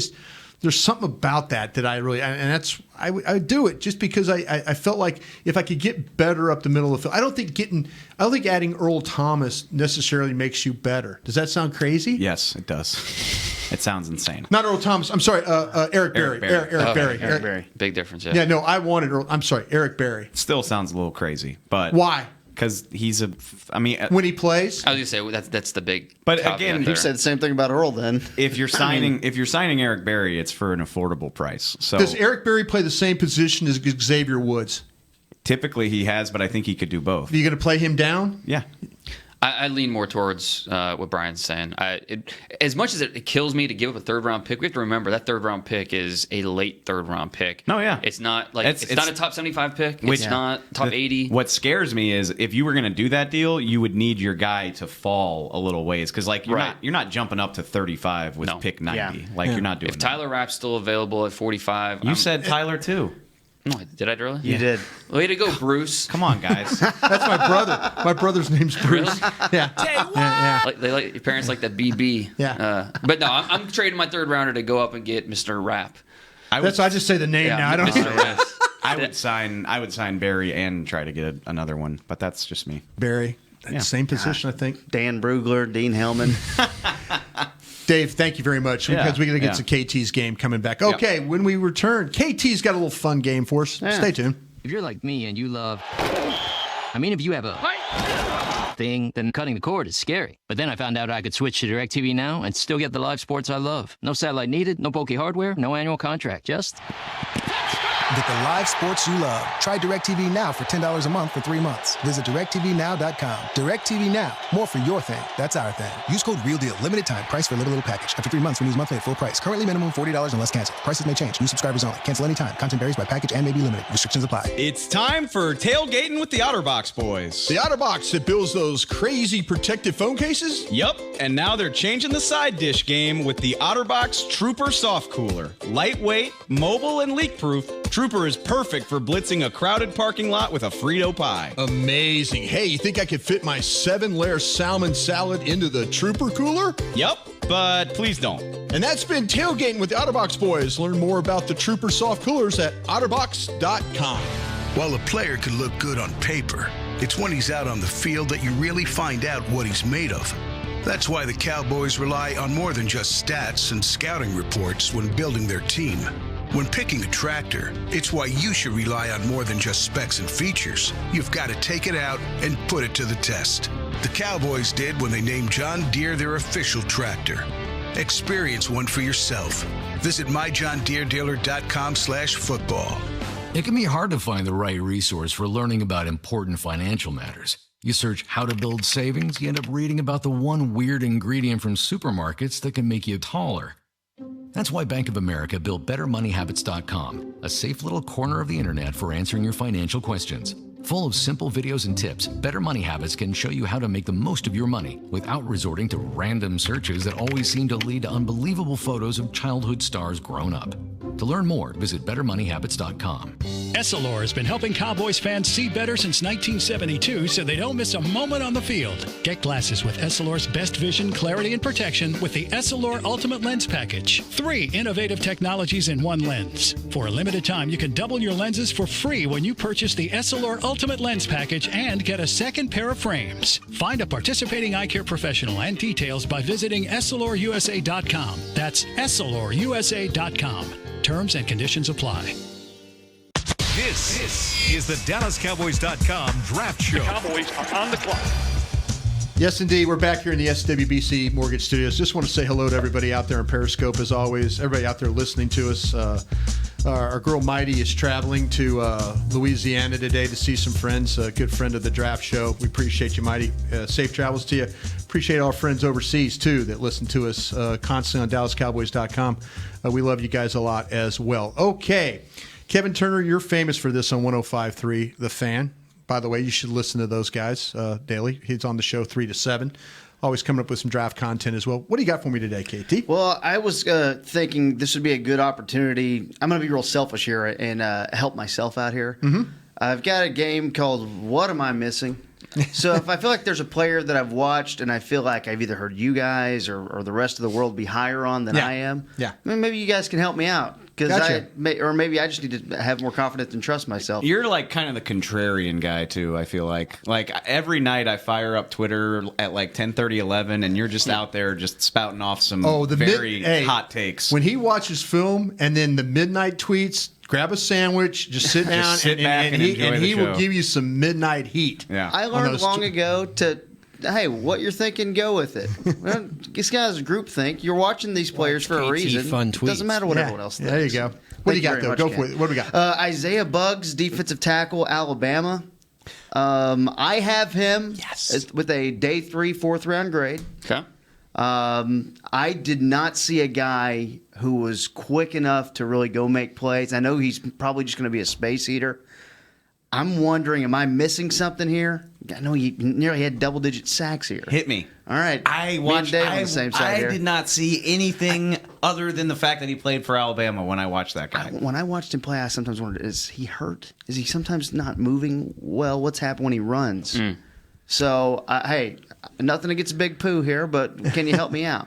there's something about that I really, and that's, I would do it just because I felt like if I could get better up the middle of the field. I don't think adding Earl Thomas necessarily makes you better. Does that sound crazy? Yes, it does. It sounds insane. Not Earl Thomas. I'm sorry, Eric Berry. Eric Berry. Big difference, Yeah, no, I wanted Earl. I'm sorry, Eric Berry. Still sounds a little crazy, but why? Because he's when he plays, I was gonna say that's the big. But caveat again, there. You said the same thing about Earl. Then if you're signing Eric Berry, it's for an affordable price. So does Eric Berry play the same position as Xavier Woods? Typically, he has, but I think he could do both. Are you going to play him down? Yeah. I lean more towards what Brian's saying. As much as it kills me to give up a third-round pick, we have to remember that third-round pick is a late third-round pick. No, yeah. It's not like it's not a top 75 pick. It's not top 80. What scares me is if you were going to do that deal, you would need your guy to fall a little ways, because you're not jumping up to 35 with pick 90. You're not doing. If Tyler Rapp's still available at 45, you said Tyler too. No, did I, Adderley? You did. Way to go, Bruce. Come on, guys. That's my brother. My brother's name's Bruce. Really? Yeah. Your parents like that BB. Yeah. But no, I'm trading my third rounder to go up and get Mr. Rapp. I just say the name now. I don't. Mr. Rapp. I would sign Barry and try to get another one, but that's just me. Barry, same position, I think. Dan Brugler, Dean Hellman. Dave, thank you very much, because we're going to get to KT's game coming back. Okay, when we return, KT's got a little fun game for us. Stay tuned. If you're like me and you love... if you have a thing, then cutting the cord is scary. But then I found out I could switch to DirecTV Now and still get the live sports I love. No satellite needed, no bulky hardware, no annual contract, just... Get the live sports you love. Try DirecTV Now for $10 a month for 3 months. Visit DirecTVNow.com. DirecTV Now. More for your thing. That's our thing. Use code REALDEAL. Limited time. Price for a little package. After 3 months, renews monthly at full price. Currently minimum $40 unless canceled. Prices may change. New subscribers only. Cancel anytime. Content varies by package and may be limited. Restrictions apply. It's time for tailgating with the OtterBox boys. The OtterBox that builds those crazy protective phone cases? Yup, and now they're changing the side dish game with the OtterBox Trooper Soft Cooler. Lightweight, mobile, and leak-proof, Trooper is perfect for blitzing a crowded parking lot with a Frito pie. Amazing. Hey, you think I could fit my 7-layer salmon salad into the Trooper cooler? Yup, but please don't. And that's been Tailgating with the OtterBox boys. Learn more about the Trooper soft coolers at otterbox.com. While a player can look good on paper, it's when he's out on the field that you really find out what he's made of. That's why the Cowboys rely on more than just stats and scouting reports when building their team. When picking a tractor, it's why you should rely on more than just specs and features. You've got to take it out and put it to the test. The Cowboys did when they named John Deere their official tractor. Experience one for yourself. Visit myjohndeeredealer.com/football. It can be hard to find the right resource for learning about important financial matters. You search how to build savings, you end up reading about the one weird ingredient from supermarkets that can make you taller. That's why Bank of America built BetterMoneyHabits.com, a safe little corner of the internet for answering your financial questions. Full of simple videos and tips, Better Money Habits can show you how to make the most of your money without resorting to random searches that always seem to lead to unbelievable photos of childhood stars grown up. To learn more, visit BetterMoneyHabits.com. Essilor has been helping Cowboys fans see better since 1972 so they don't miss a moment on the field. Get glasses with Essilor's best vision, clarity, and protection with the Essilor Ultimate Lens Package. 3 innovative technologies in one lens. For a limited time, you can double your lenses for free when you purchase the Essilor Ultimate Lens Package and get a second pair of frames. Find a participating eye care professional and details by visiting EssilorUSA.com. That's EssilorUSA.com. Terms and conditions apply. This is the DallasCowboys.com Draft Show. The Cowboys are on the clock. Yes, indeed. We're back here in the SWBC Mortgage Studios. Just want to say hello to everybody out there in Periscope, as always. Everybody out there listening to us. Our girl Mighty is traveling to Louisiana today to see some friends. A good friend of the Draft Show. We appreciate you, Mighty. Safe travels to you. Appreciate all our friends overseas, too, that listen to us constantly on DallasCowboys.com. We love you guys a lot as well. Okay. Kevin Turner, you're famous for this on 105.3 The Fan. By the way, you should listen to those guys daily. He's on the show 3 to 7. Always coming up with some draft content as well. What do you got for me today, KT? Well, I was thinking this would be a good opportunity. I'm going to be real selfish here and help myself out here. Mm-hmm. I've got a game called What Am I Missing? So if I feel like there's a player that I've watched and I feel like I've either heard you guys or the rest of the world be higher on than I am, maybe you guys can help me out. Gotcha. Or maybe I just need to have more confidence and trust myself. You're like kind of the contrarian guy too, I feel like. Like every night I fire up Twitter at like 10:30, 11, and you're just out there just spouting off some very hot takes. When he watches film and then the midnight tweets, grab a sandwich, just sit down, and he will give you some midnight heat. Yeah. I learned long ago to, hey, what you're thinking, go with it. Well, this guy's group think. You're watching these players for a reason. Fun tweets. Doesn't matter what everyone else thinks. There you go. What do you got, though? Go for it. What do we got? Isaiah Buggs, defensive tackle, Alabama. I have him with a day 3, 4th round grade. Okay. I did not see a guy who was quick enough to really go make plays. I know he's probably just going to be a space eater. I'm wondering, am I missing something here? I know he nearly had double-digit sacks here. Hit me. All right. I watched. I did not see anything other than the fact that he played for Alabama when I watched that guy. When I watched him play, I sometimes wondered, is he hurt? Is he sometimes not moving well? What's happened when he runs? So, hey, nothing against Big Pooh here, but can you help me out?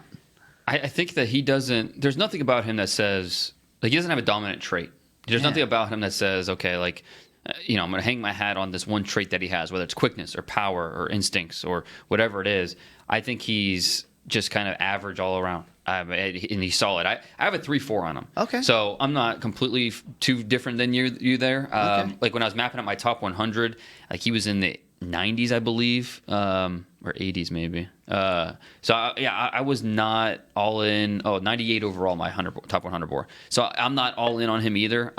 I think that he doesn't – there's nothing about him that says – like he doesn't have a dominant trait. There's nothing about him that says, okay, like – I'm going to hang my hat on this one trait that he has, whether it's quickness or power or instincts or whatever it is. I think he's just kind of average all around, and he's solid. I have a 3-4 on him. Okay. So I'm not completely too different than you there. Like when I was mapping out my top 100, like he was in the 90s, I believe, or 80s maybe. I was not all in. 98 overall, my top 100 board. So I'm not all in on him either.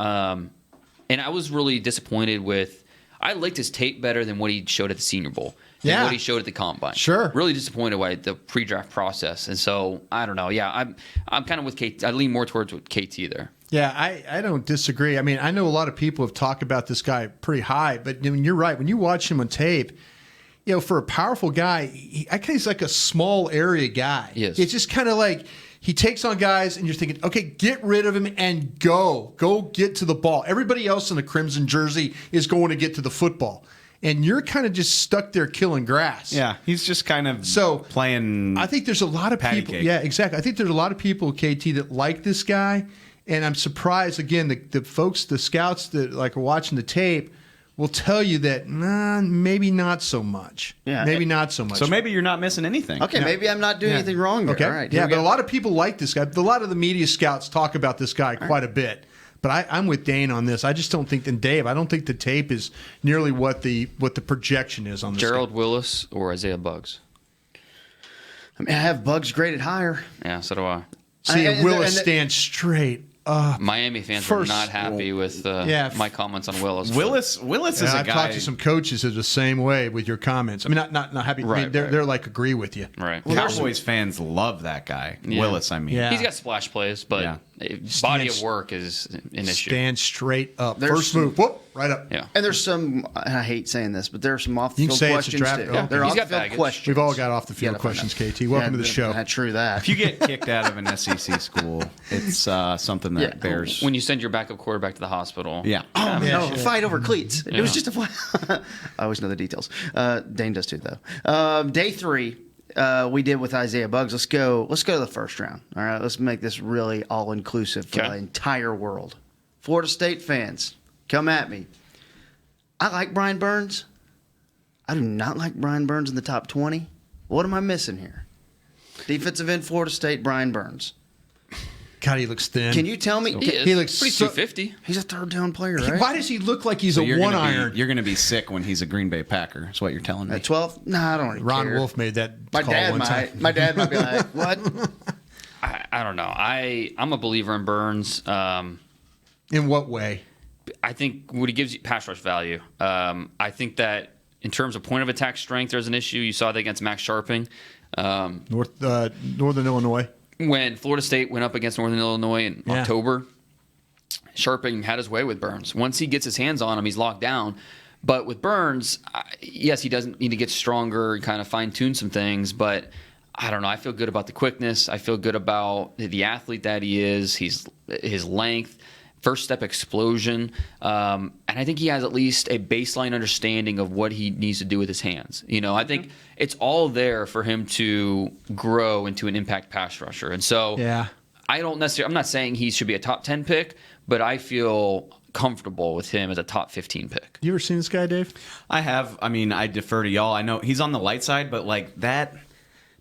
And I was really disappointed with – I liked his tape better than what he showed at the Senior Bowl. Than what he showed at the Combine. Sure. Really disappointed with the pre-draft process. And so, I don't know. Yeah, I'm kind of with KT. I lean more towards with KT there. Yeah, I don't disagree. I mean, I know a lot of people have talked about this guy pretty high, but I mean, you're right. When you watch him on tape, for a powerful guy, he's like a small area guy. Yes. It's just kind of like – he takes on guys, and you're thinking, okay, get rid of him and go. Go get to the ball. Everybody else in the crimson jersey is going to get to the football. And you're kind of just stuck there killing grass. Yeah, he's just kind of playing. I think there's a lot of people. Cake. Yeah, exactly. I think there's a lot of people, KT, that like this guy. And I'm surprised, again, the folks, the scouts that are watching the tape will tell you that maybe not so much. Yeah, maybe not so much. So maybe you're not missing anything. Okay, maybe I'm not doing anything wrong there. Okay. All right, but a lot of people like this guy. A lot of the media scouts talk about this guy quite a bit. But I'm with Dane on this. I just don't think, and Dave, I don't think the tape is nearly what the projection is on this. Gerald Willis or Isaiah Buggs? I mean, I have Buggs graded higher. Yeah, so do I. See, Willis stands straight up. Miami fans were not happy with my comments on Willis. Willis is a I've guy. talked to some coaches who are the same way with your comments. I mean, not happy. Right, I mean, they're like agree with you. Right. Cowboys fans love that guy. Yeah. Willis, I mean. Yeah. He's got splash plays, but body of work is an issue. Stand straight up. There's First move, whoop, right up. Yeah. And there's some, and I hate saying this, but there are some off the You can field say it's a questions draft. too. Yeah. There are He's off got the field baggage. questions. We've all got off the field Yeah, questions, KT. Welcome to the show. True that. If you get kicked out of an SEC school, it's something that bears. When you send your backup quarterback to the hospital. Yeah. Oh, no, fight over cleats. Yeah. It was just a fight. I always know the details. Dane does too, though. Day 3, we did with Isaiah Buggs. Let's go to the first round. All right, let's make this really all-inclusive for the entire world. Florida State fans, come at me. I like Brian Burns. I do not like Brian Burns in the top 20. What am I missing here? Defensive end, Florida State, Brian Burns. God, he looks thin. Can you tell me? He looks pretty 250. He's a third down player, right? Why does he look like he's So a one iron? You're going to be sick when he's a Green Bay Packer. That's what you're telling me. At 12? Nah, I don't really Ron care. Wolf made that My call dad one might. time. My dad might be like, what? I don't know. I'm a believer in Burns. In what way? I think what he gives you pass rush value. I think that in terms of point of attack strength, there's an issue. You saw that against Max Sharping. Northern Illinois. When Florida State went up against Northern Illinois in October, Sharping had his way with Burns. Once he gets his hands on him, he's locked down. But with Burns, yes, he doesn't need to get stronger and kind of fine-tune some things, but I don't know. I feel good about the quickness. I feel good about the athlete that he is, his length, first step explosion. And I think he has at least a baseline understanding of what he needs to do with his hands. You know, I think it's all there for him to grow into an impact pass rusher. And so I'm not saying he should be a top 10 pick, but I feel comfortable with him as a top 15 pick. You ever seen this guy, Dave? I have. I mean, I defer to y'all. I know he's on the light side, but like that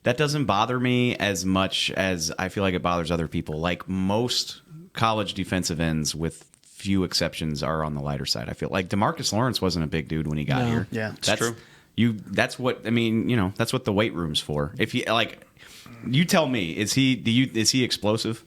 doesn't bother me as much as I feel like it bothers other people. Like most college defensive ends, with few exceptions, are on the lighter side. I feel like DeMarcus Lawrence wasn't a big dude when he got here. Yeah, that's true. That's what I mean. You know, that's what the weight room's for. If he you tell me, is he explosive?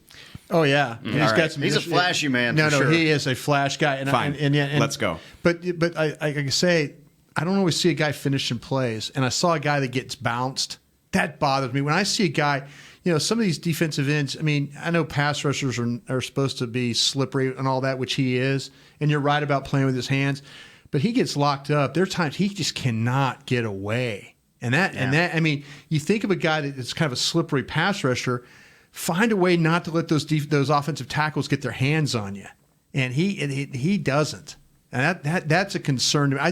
Oh yeah, He's got some. He's a flashy man. No, for sure. he is a flash guy. And Fine, and let's go. But I can say I don't always see a guy finishing plays, and I saw a guy that gets bounced. That bothers me when I see a guy. You know, some of these defensive ends. I mean, I know pass rushers are supposed to be slippery and all that, which he is. And you're right about playing with his hands, but he gets locked up. There are times he just cannot get away. And that I mean, you think of a guy that's kind of a slippery pass rusher. Find a way not to let those offensive tackles get their hands on you, and he doesn't, and that's a concern to me. I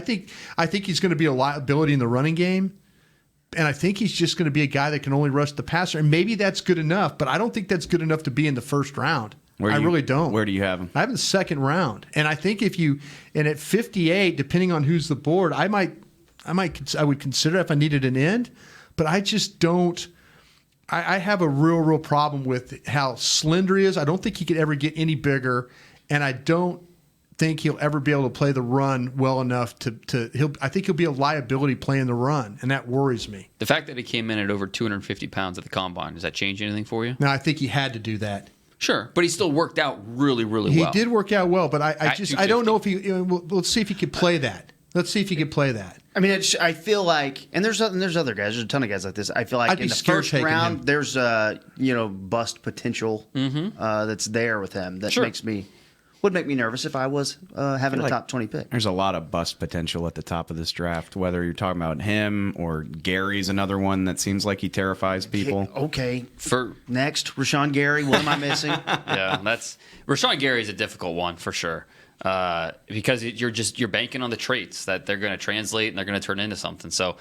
think he's going to be a liability in the running game, and I think he's just going to be a guy that can only rush the passer, and maybe that's good enough, but I don't think that's good enough to be in the first round. I really don't. Where do you have him? I have him in the second round, and I think at 58, depending on who's the board, I would consider if I needed an end, but I just don't. I have a real problem with how slender he is. I don't think he could ever get any bigger, and I don't think he'll ever be able to play the run well enough I think he'll be a liability playing the run, and that worries me. The fact that he came in at over 250 pounds at the combine, does that change anything for you? No, I think he had to do that. Sure, but he still worked out really, really well. He did work out well, but I don't know if he. Let's see if he could play that. Let's see if he could play that. I mean, I feel like, and there's other guys. There's a ton of guys like this. I feel like in the first round, there's bust potential that's there with him that would make me nervous if I was having a top 20 pick. There's a lot of bust potential at the top of this draft. Whether you're talking about him or Gary's another one that seems like he terrifies people. Okay, for next, Rashawn Gary. What am I missing? Yeah, Rashawn Gary is a difficult one for sure. Because you're banking on the traits that they're going to translate and they're going to turn into something. So,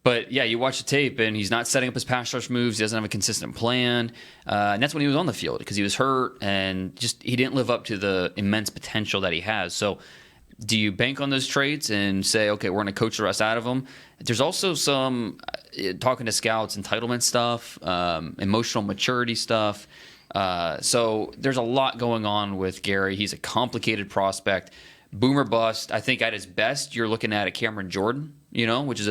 but yeah, you watch the tape and he's not setting up his pass rush moves. He doesn't have a consistent plan, and that's when he was on the field because he was hurt and he didn't live up to the immense potential that he has. So, do you bank on those traits and say, okay, we're going to coach the rest out of him? There's also some talking to scouts, entitlement stuff, emotional maturity stuff. So there's a lot going on with Gary. He's a complicated prospect. Boomer bust. I think at his best, you're looking at a Cameron Jordan, which is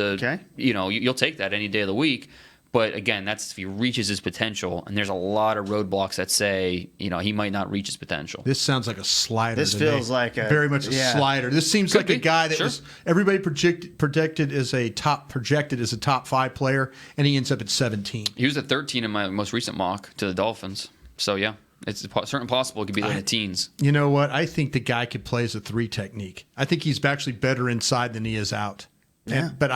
you'll take that any day of the week. But again, that's if he reaches his potential, and there's a lot of roadblocks that say, he might not reach his potential. This sounds like a slider. This feels like very much a slider. This seems like a guy that was everybody projected as a top 5 player, and he ends up at 17. He was at 13 in my most recent mock to the Dolphins. So yeah, it's certainly possible it could be in the teens. You know what? I think the guy could play as a 3 technique. I think he's actually better inside than he is out. Yeah. But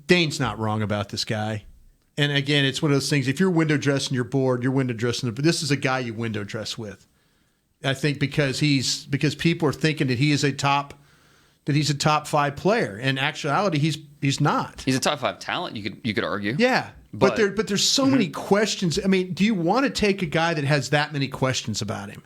Dane's not wrong about this guy. And again, it's one of those things. If you're window dressing your board, you're window dressing. But this is a guy you window dress with. I think because people are thinking that he's a top 5 player. In actuality, he's not. He's a top 5 talent. You could argue. Yeah, but there's so many questions. I mean, do you want to take a guy that has that many questions about him?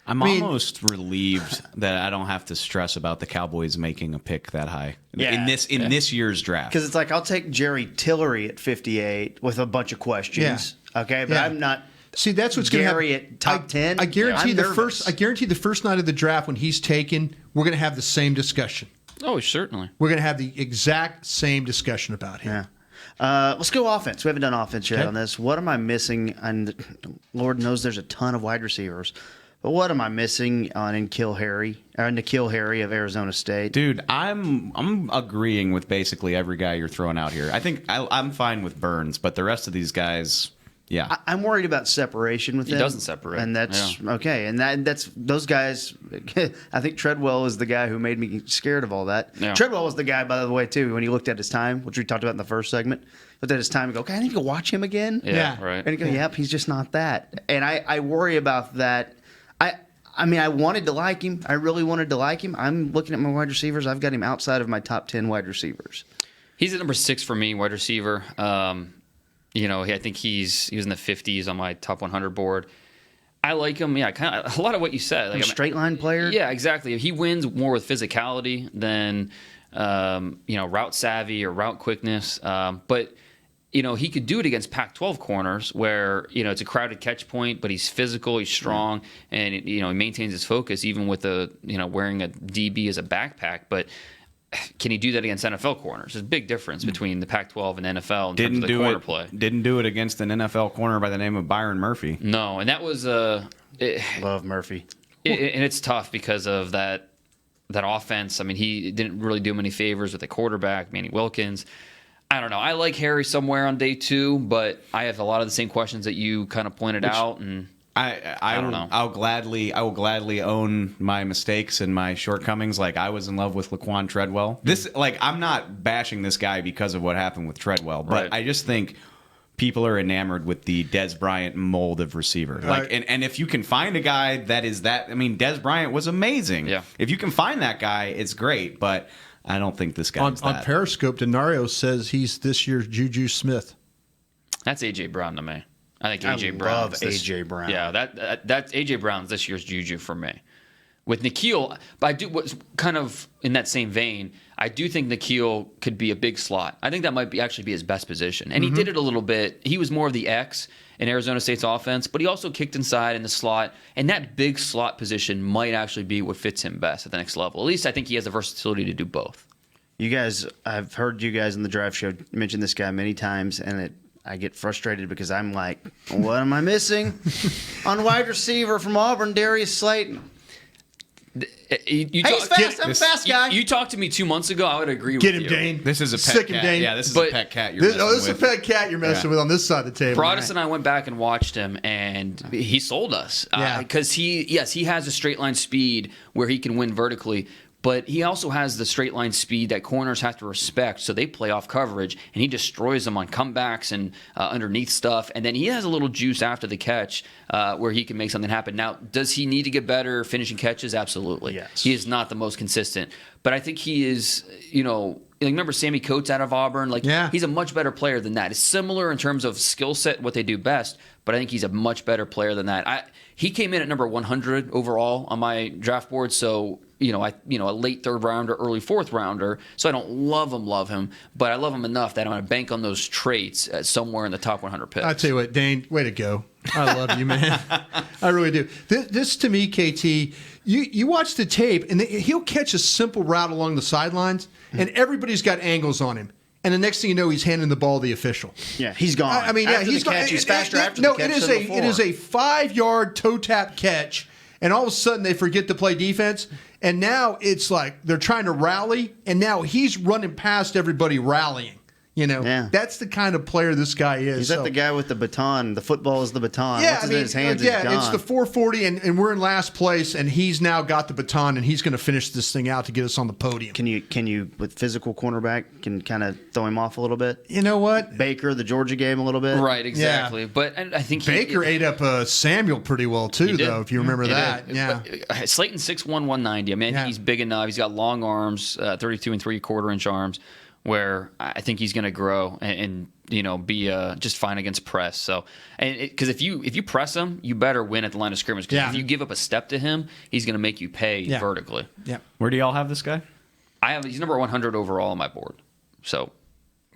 I'm almost relieved that I don't have to stress about the Cowboys making a pick that high in this year's draft. Because it's like I'll take Jerry Tillery at 58 with a bunch of questions. Yeah. Okay, but I'm not. See, that's what's going to happen. Gary at top 10. I guarantee the first night of the draft when he's taken, we're going to have the same discussion. Oh, certainly. We're going to have the exact same discussion about him. Yeah. Let's go offense. We haven't done offense yet on this. What am I missing? And Lord knows there's a ton of wide receivers. But what am I missing on N'Keal Harry of Arizona State? Dude, I'm agreeing with basically every guy you're throwing out here. I think I'm fine with Burns, but the rest of these guys, yeah. I'm worried about separation with him. He doesn't separate. And that's okay. And that's those guys. I think Treadwell is the guy who made me scared of all that. Yeah. Treadwell was the guy, by the way, too, when he looked at his time, which we talked about in the first segment. Looked at his time and go, okay, I need to go watch him again. Yeah. Right. And he go, yep, he's just not that. And I worry about that. I mean, I wanted to like him. I really wanted to like him. I'm looking at my wide receivers. I've got him outside of my top 10 wide receivers. He's at number 6 for me, wide receiver. I think he was in the 50s on my top 100 board. I like him. Yeah, kind of a lot of what you said. Like a straight line player. Yeah, exactly. If he wins more with physicality than route savvy or route quickness, but. He could do it against Pac-12 corners where, it's a crowded catch point, but he's physical, he's strong, and, he maintains his focus even with wearing a DB as a backpack. But can he do that against NFL corners? There's a big difference between the Pac-12 and NFL in terms of the corner play. Didn't do it against an NFL corner by the name of Byron Murphy. No, and that was love Murphy. And it's tough because of that offense. I mean, he didn't really do him any favors with the quarterback, Manny Wilkins. I don't know. I like Harry somewhere on day 2, but I have a lot of the same questions that you kind of pointed out, and I don't know. I will gladly own my mistakes and my shortcomings. Like I was in love with Laquan Treadwell. I'm not bashing this guy because of what happened with Treadwell, but I just think people are enamored with the Dez Bryant mold of receiver. And if you can find a guy that is that, I mean, Dez Bryant was amazing. Yeah. If you can find that guy, it's great, but I don't think this guy's on Periscope, Denario says he's this year's Juju Smith. That's A.J. Brown to me. I think A.J. Brown. Love A.J. Brown. Yeah, that's A.J. Brown's this year's Juju for me. With N'Keal, but I do what's kind of in that same vein. I do think N'Keal could be a big slot. I think that might actually be his best position, and he did it a little bit. He was more of the X in Arizona State's offense, but he also kicked inside in the slot, and that big slot position might actually be what fits him best at the next level. At least I think he has the versatility to do both. You guys, I've heard you guys in the draft show mention this guy many times, and I get frustrated because I'm like, what am I missing on wide receiver from Auburn, Darius Slayton? He's fast. I'm a fast guy. You talked to me 2 months ago. I would agree with you. Get him, Dane. This is a pet Sick cat. Him, Dane. Yeah, this is a pet cat you're messing with. This is a pet cat you're messing with on this side of the table. Broadus and I went back and watched him, and he sold us. Because he has a straight line speed where he can win vertically, but he also has the straight line speed that corners have to respect, so they play off coverage, and he destroys them on comebacks and underneath stuff. And then he has a little juice after the catch where he can make something happen. Now, does he need to get better finishing catches? Absolutely. Yes. He is not the most consistent, but I think he is, remember Sammy Coates out of Auburn? He's a much better player than that. It's similar in terms of skill set, what they do best, but I think he's a much better player than that. He came in at number 100 overall on my draft board, so a late 3rd rounder, early 4th rounder. So I don't love him, but I love him enough that I'm going to bank on those traits somewhere in the top 100 picks. I tell you what, Dane, way to go. I love you, man. I really do. This to me, KT, you watch the tape, and he'll catch a simple route along the sidelines, and everybody's got angles on him. And the next thing you know, he's handing the ball to the official. Yeah, he's gone. I mean, after he's the catch, gone. he's faster after the catch than before. It is a 5-yard toe tap catch, and all of a sudden they forget to play defense. And now it's like they're trying to rally, and now he's running past everybody rallying. That's the kind of player this guy is. He's like the guy with the baton. The football is the baton. Yeah, Once it's in his hands, he's gone. It's the 440, and we're in last place, and he's now got the baton, and he's going to finish this thing out to get us on the podium. Can you with physical cornerback, can kind of throw him off a little bit? You know what? Baker, the Georgia game, a little bit. Right, exactly. Yeah. But I think Baker ate up Samuel pretty well too, though. If you remember that, yeah. Slayton 6'1", 190. I mean, I think he's big enough. He's got long arms, 32 3/4 arms, where I think he's going to grow and be just fine against press. So, because if you press him, you better win at the line of scrimmage. Because if you give up a step to him, he's going to make you pay vertically. Yeah. Where do y'all have this guy? He's number 100 overall on my board. So,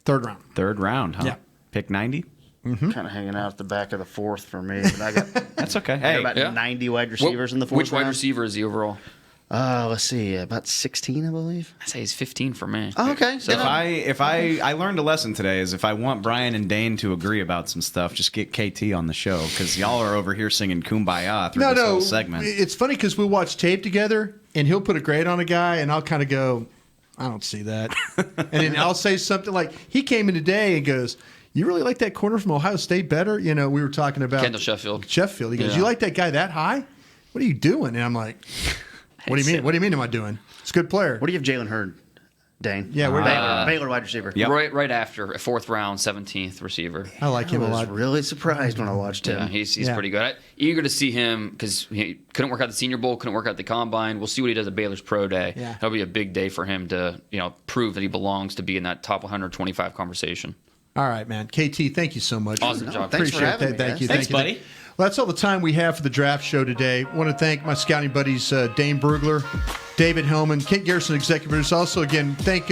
third round. Third round, huh? Yeah. Pick 90. Kind of hanging out at the back of the fourth for me. But I got that's okay. Hey, about 90 wide receivers in the fourth. Which wide round. receiver is he overall? Let's see, about 16, I believe. I say he's 15 for me. Oh, okay. So if I learned a lesson today is if I want Brian and Dane to agree about some stuff, just get KT on the show because y'all are over here singing Kumbaya through this whole segment. It's funny because we'll watch tape together, and he'll put a grade on a guy, and I'll kind of go, I don't see that. And then I'll say something like, he came in today and goes, you really like that corner from Ohio State better? We were talking about Kendall Sheffield. He goes, you like that guy that high? What are you doing? And I'm like, what do you mean? What do you mean am I doing? It's a good player. What do you have Jalen Hurd, Dane? Yeah, we're Baylor wide receiver. Yep. Right after, a fourth round, 17th receiver. I like him a lot. I was really surprised when I watched him. Yeah, he's pretty good. Eager to see him because he couldn't work out the Senior Bowl, couldn't work out the Combine. We'll see what he does at Baylor's Pro Day. Yeah. That'll be a big day for him to prove that he belongs to be in that top 125 conversation. All right, man. KT, thank you so much. Awesome job. Thanks for having me, Thank you. Thanks, buddy. Well, that's all the time we have for the draft show today. I want to thank my scouting buddies, Dane Brugler, David Hellman, Kent Garrison, executive producer. Also, again, thank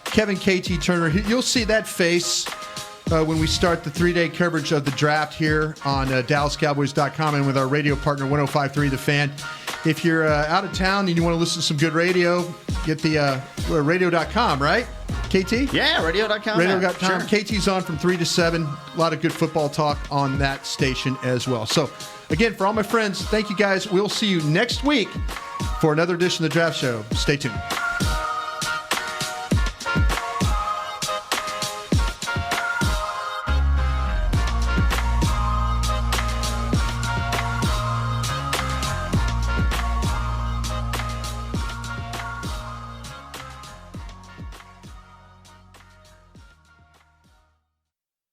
Kevin KT Turner. You'll see that face when we start the 3-day coverage of the draft here on DallasCowboys.com and with our radio partner, 105.3 The Fan. If you're out of town and you want to listen to some good radio, get the radio.com, right? KT? Yeah, radio.com. Radio.com. Sure. KT's on from 3 to 7. A lot of good football talk on that station as well. So, again, for all my friends, thank you guys. We'll see you next week for another edition of the Draft Show. Stay tuned.